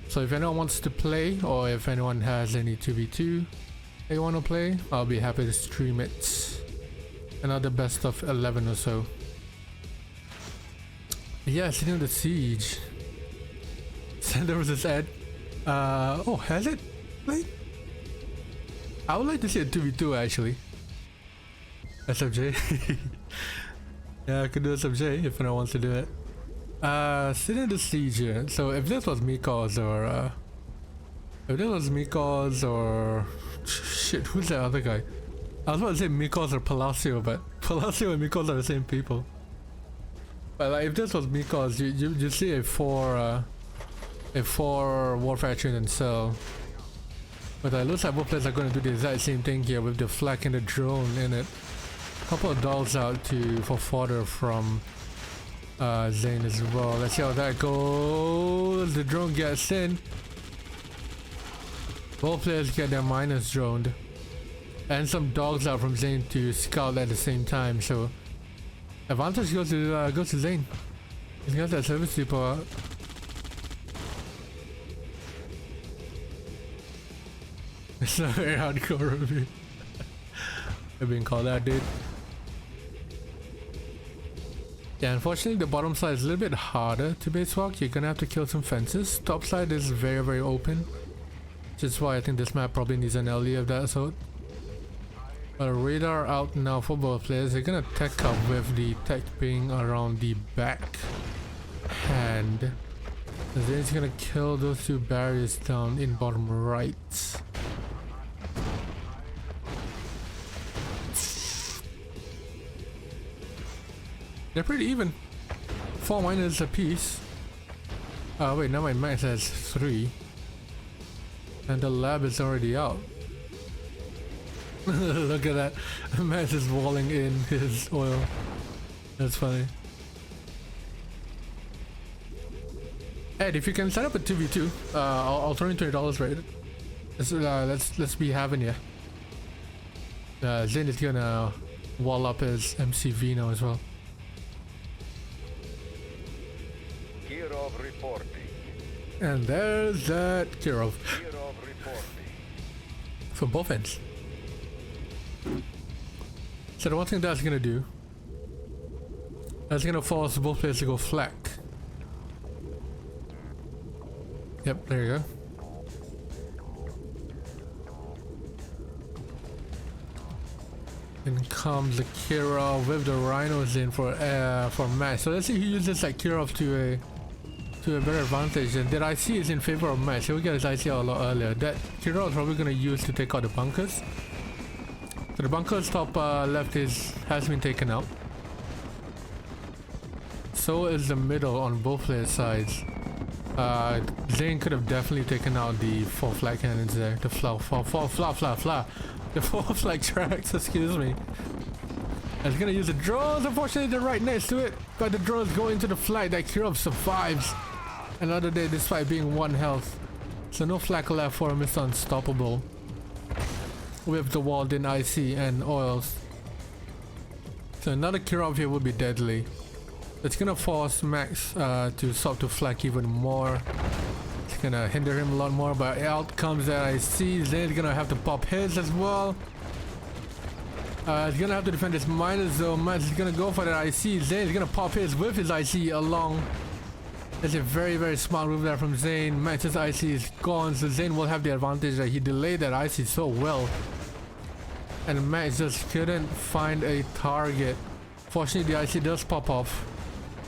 So if anyone wants to play, or if anyone has any 2v2 they want to play, I'll be happy to stream it. Another best of 11 or so. Yeah, sitting on the siege. Sander vs Ed. Oh, has it played? I would like to see a 2v2 actually. SFJ. Yeah, I could do SFJ if anyone wants to do it. Sitting in the siege here. So if this was Mikos or shit, who's that other guy? I was about to say Mikos or Palacio, but Palacio and Mikos are the same people. But like, if this was Mikos, you see a 4 war factory and cell. But it looks like both players are going to do the exact same thing here with the flak and the drone in it. Couple of dolls out for fodder from Zain as well. Let's see how that goes. The drone gets in. Both players get their miners droned. And some dogs out from Zain to scout at the same time, so advantage goes to Zain. He's got that service depot out. It's not very hardcore review. I've been called out, dude. Yeah, unfortunately the bottom side is a little bit harder to base walk. You're gonna have to kill some fences. Top side is very, very open. Which is why I think this map probably needs an LE of that sort. But a radar out now for both players. They're gonna tech up with the tech being around the back hand. And then he's gonna kill those 2 barriers down in bottom right. They're pretty even. 4 miners apiece. Wait, now my max has 3. And the lab is already out. Look at that. Max is walling in his oil. That's funny. Ed, if you can set up a 2v2, I'll throw in $20 right? Let's be having ya. Zain is gonna wall up his MCV now as well. Gear of reporting. And there's that Kirov. From both ends. So the one thing that's gonna do, that's gonna force both players to go flak. Yep, there you go. In comes the Kirov with the rhinos in for Max. So let's see who uses that Kirov to a better advantage. And that IC is in favor of Max. So we got his IC a lot earlier. That Kirov is probably gonna use to take out the bunkers. So the bunkers top left has been taken out. So is the middle on both players' sides. ZAIN could have definitely taken out the 4 flag cannons there. The the 4 flag tracks, excuse me. It's gonna use the drones. Unfortunately, they're right next to it. But the drones go into the flag. That Kirov survives another day despite being 1 health. So no flag left for him. It's unstoppable. With the walled in IC and oils. So another Kirov here would be deadly. It's gonna force Max to swap to flag even more. It's gonna hinder him a lot more, but out comes that IC. ZAIN's gonna have to pop his as well. He's gonna have to defend his miners though. Max is gonna go for that IC. ZAIN's gonna pop his with his IC along. It's a very, very smart move there from ZAIN. Max's IC is gone, so ZAIN will have the advantage that he delayed that IC so well. And Max just couldn't find a target. Fortunately, the IC does pop off.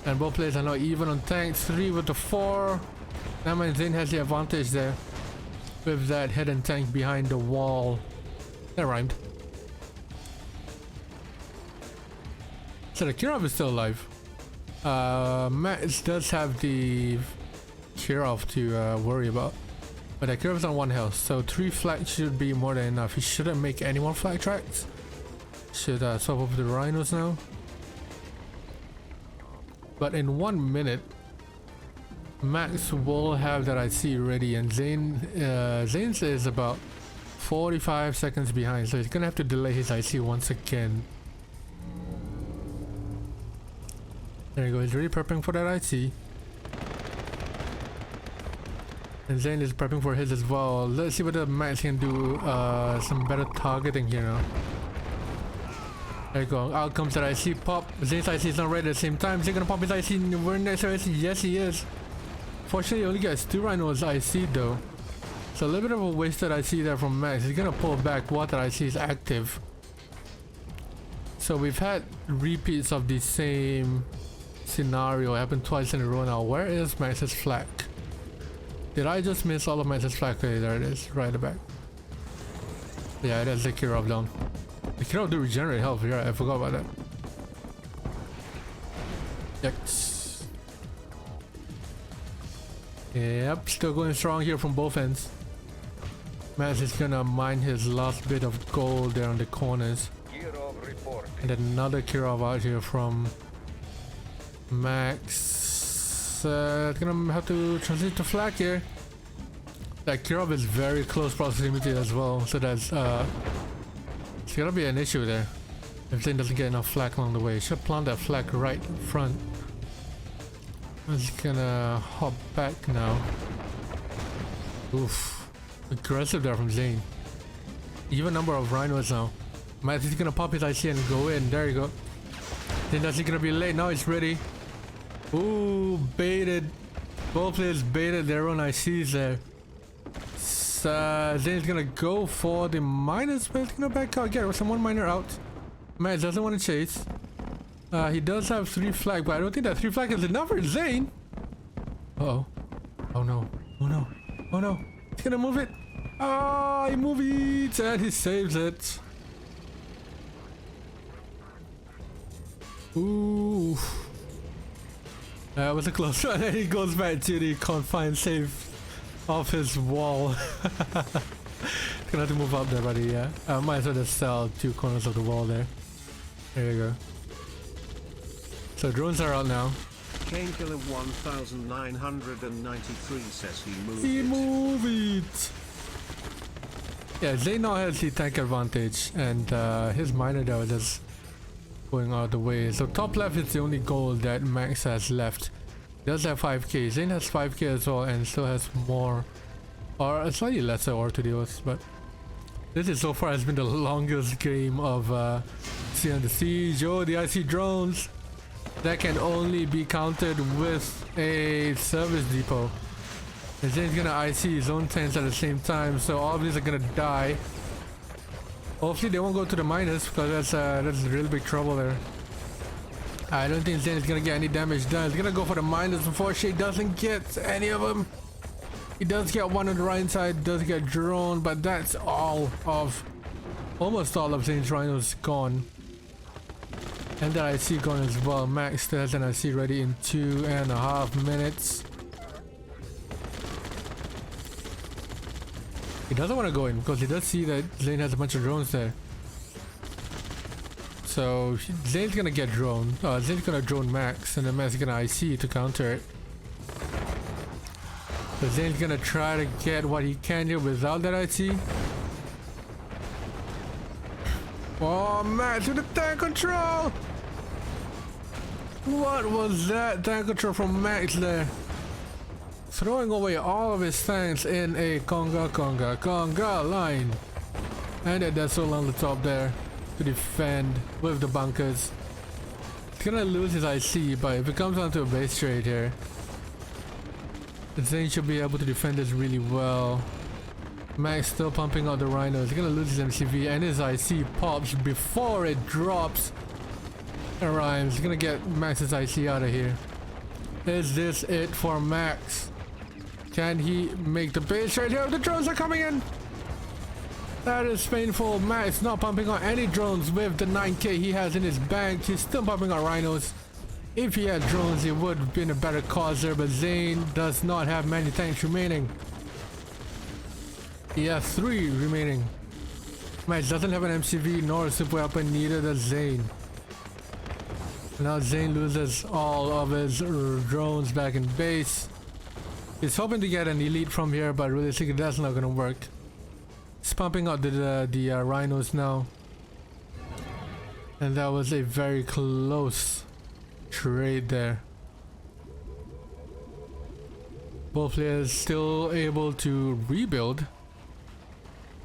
And both players are now even on tanks. 3 with the 4. That means ZAIN has the advantage there. With that hidden tank behind the wall. That rhymed. So the Kirov is still alive. Max does have the Kirov to worry about. But the Kirov is on 1 health. So 3 flags should be more than enough. He shouldn't make any more flag tracks. Should swap over the rhinos now. But in 1 minute, Max will have that IC ready, and ZAIN's is about 45 seconds behind, so he's gonna have to delay his IC once again. There you go, he's really prepping for that IC. And ZAIN is prepping for his as well. Let's see whether Max can do some better targeting here now. There you go. Out comes that IC pop. ZAIN's IC is not ready at the same time. Is he gonna pop his IC very next to IC? Yes, he is. Fortunately, he only gets 2 rhinos IC though. So a little bit of a wasted IC there from Max. He's gonna pull back while that IC is active. So we've had repeats of the same scenario happen twice in a row now. Where is Max's flag? Did I just miss all of Max's flag? Okay, there it is. Right at the back. Yeah, that's the Kirov down. The Kirov do regenerate health, yeah, I forgot about that. Yikes. Yep, still going strong here from both ends. Max is gonna mine his last bit of gold there on the corners. And another Kirov out here from Max. Gonna have to transition to flag here. That Kirov is very close proximity as well, so that's it's gonna be an issue there if ZAIN doesn't get enough flag along the way. Should plant that flag right in front. I'm just gonna hop back now. Oof, aggressive there from ZAIN. Even number of rhinos now. Max is gonna pop his IC and go in. There you go. Then that's gonna be late. Now it's ready. Ooh, baited. Both players baited their own ICs there. ZAIN's gonna go for the miners, but he's gonna back out. Get some 1 miner out. Max doesn't want to chase. He does have 3 flag, but I don't think that 3 flag is enough for ZAIN. Uh-oh. Oh no. Oh no. Oh no. He's gonna move it. Ah, he moves it and he saves it. Ooh. That was a close one. He goes back to the confined safe of his wall. Gonna have to move up there, buddy. Yeah. Might as well just sell 2 corners of the wall there. There you go. So drones are out now. Kainkiller 1993 says he moved He it. moved it. Yeah, ZAIN now has the tank advantage, and his miner there was just going out of the way. So top left is the only goal that Max has left. Does have 5k. ZAIN has 5k as well and still has more, or a slightly lesser ore to deal with, but this is so far has been the longest game of Sea Under Siege. Oh, the IC drones that can only be countered with a service depot. And ZAIN's gonna IC his own tanks at the same time, so all of these are gonna die. Hopefully they won't go to the minus, because that's real big trouble there. I don't think ZAIN is gonna get any damage done. He's gonna go for the minus before Shay doesn't get any of them. He does get one on the right side, does get drone, but that's all of, almost all of ZAIN's rhinos gone. And that IC gone as well. Max still has an IC ready in 2.5 minutes. He doesn't want to go in because he does see that ZAIN has a bunch of drones there. So ZAIN's gonna get drone. ZAIN's gonna drone Max, and then Max is gonna IC to counter it. So ZAIN's gonna try to get what he can here without that IC. Oh, Max with the tank control! What was that tank control from Max there? Throwing away all of his tanks in a conga line. And a Deathsoul on the top there to defend with the bunkers. He's gonna lose his IC, but if it comes down to a base trade here, ZAIN should be able to defend this really well. Max still pumping out the rhinos. He's gonna lose his MCV and his IC pops before it drops. And rhymes. He's gonna get Max's IC out of here. Is this it for Max? Can he make the base right here? The drones are coming in! That is painful. Max not pumping on any drones with the 9k he has in his bank. He's still pumping on rhinos. If he had drones, it would have been a better cause there, but ZAIN does not have many tanks remaining. He has 3 remaining. Max doesn't have an MCV nor a super weapon, neither does ZAIN. Now ZAIN loses all of his drones back in base. He's hoping to get an elite from here, but realistically that's not gonna work. He's pumping out the rhinos now. And that was a very close trade there. Both players still able to rebuild.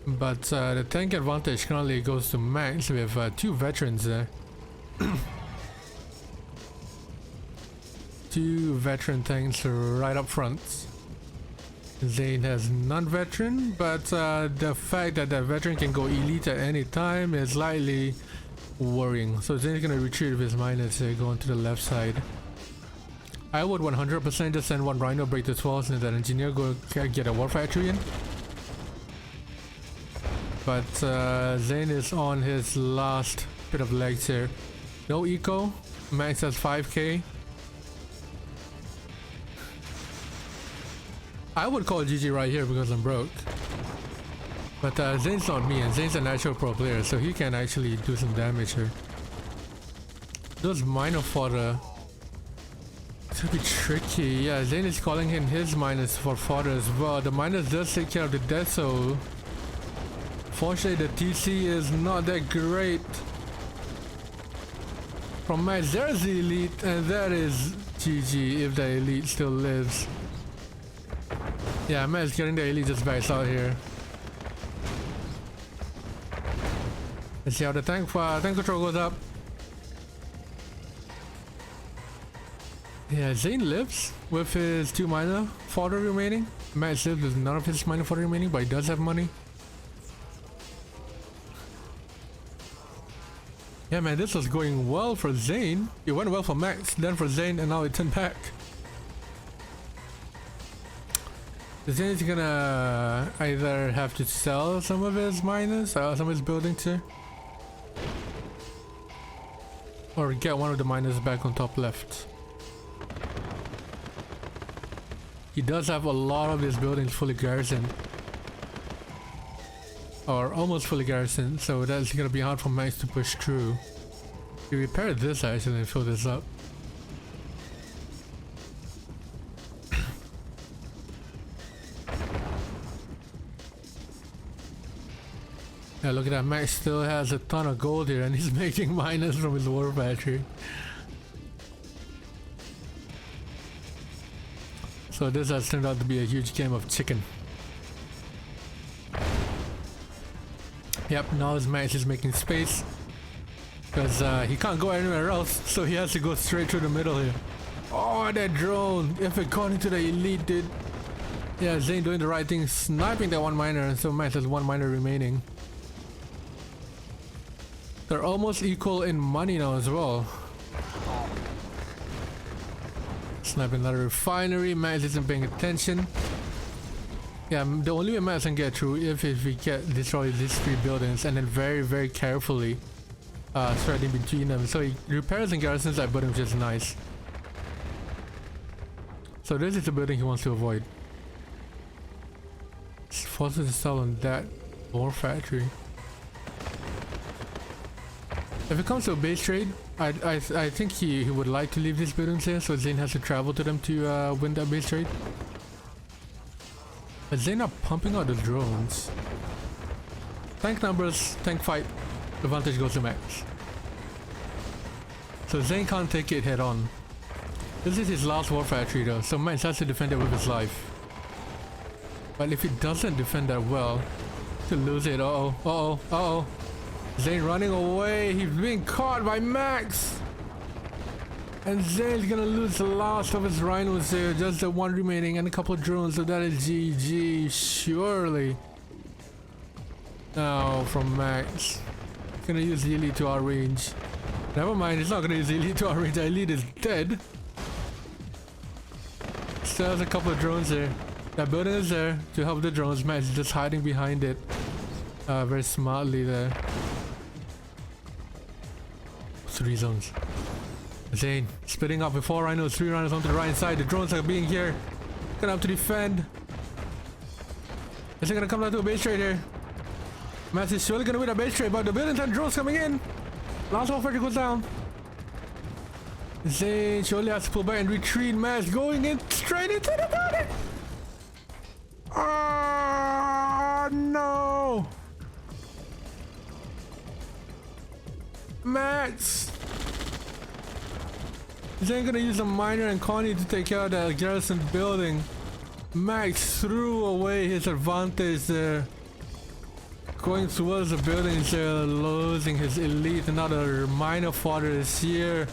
But the tank advantage currently goes to Max with 2 veterans there. 2 veteran tanks right up front. ZAIN has non-veteran, but the fact that that veteran can go elite at any time is slightly worrying. So ZAIN's gonna retreat with his minus going to the left side. I would 100% just send one rhino break to 12 and that engineer go get a war factory in. But ZAIN is on his last bit of legs here. No eco. Max has 5k. I would call GG right here because I'm broke. But ZAIN's not me, and ZAIN's a natural pro player, so he can actually do some damage here. Those minor fodder, it's gonna be tricky. Yeah, ZAIN is calling in his minus for fodder as well. The minus does take care of the death soul. Fortunately, the TC is not that great. From Max, there's the elite, and that is GG if the elite still lives. Yeah, Max getting the elite just backs out here. Let's see how the tank control goes up. Yeah, ZAIN lives with his 2 minor fodder remaining. Max lives with none of his minor fodder remaining, but he does have money. Yeah, man, this was going well for ZAIN. It went well for Max, then for ZAIN, and now it turned back. ZAIN is gonna either have to sell some of his miners, some of his buildings here, or get one of the miners back on top left. He does have a lot of his buildings fully garrisoned, or almost fully garrisoned, so that's gonna be hard for Max to push through. He repaired this actually and fill this up. Yeah, look at that. Max still has a ton of gold here and he's making miners from his war battery. So this has turned out to be a huge game of chicken. Yep, now his Max is making space. Because he can't go anywhere else, so he has to go straight through the middle here. Oh, that drone! If it got into the elite, dude. Yeah, ZAIN doing the right thing, sniping that one miner, and so Max has one miner remaining. They're almost equal in money now as well. Sniping another refinery, Max isn't paying attention. Yeah, the only way Max can get through if we get destroy these 3 buildings and then very, very carefully threading between them. So he repairs and garrisons that building, which is nice. So this is the building he wants to avoid. Forces to sell on that war factory. If it comes to a base trade, I think he would like to leave these buildings here, so ZAIN has to travel to them to win that base trade. But ZAIN are pumping out the drones. Tank numbers, tank fight, advantage goes to Max. So ZAIN can't take it head on. This is his last war factory though, so Max has to defend it with his life. But if he doesn't defend that well, to lose it, uh-oh. ZAIN running away, he's being caught by Max! And ZAIN's gonna lose the last of his rhinos here, just the one remaining and a couple of drones, so that is GG, surely. Now from Max. He's gonna use the elite to our range. Never mind, he's not gonna use the elite to our range, the elite is dead. Still has a couple of drones there. That building is there to help the drones, Max is just hiding behind it. Very smartly there. 3 zones. ZAIN splitting up with 4 rhinos, 3 rhinos onto the right side. The drones are being here. Gonna have to defend. Is it gonna come down to a base trade here? Max is surely gonna win a base trade, but the buildings and drones coming in. Last one goes down. ZAIN surely has to pull back and retreat. Max going in straight into the building. Oh no! Max! ZAIN gonna use a miner and Connie to take care of the garrison building. Max threw away his advantage there. Going towards the buildings there, losing his elite. Another miner fodder is here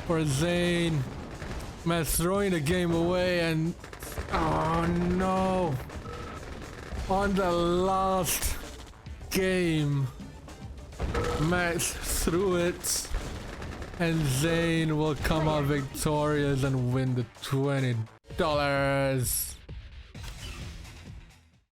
for ZAIN. Max throwing the game away and... oh no! On the last game, Max threw it, and ZAIN will come out victorious and win the $20.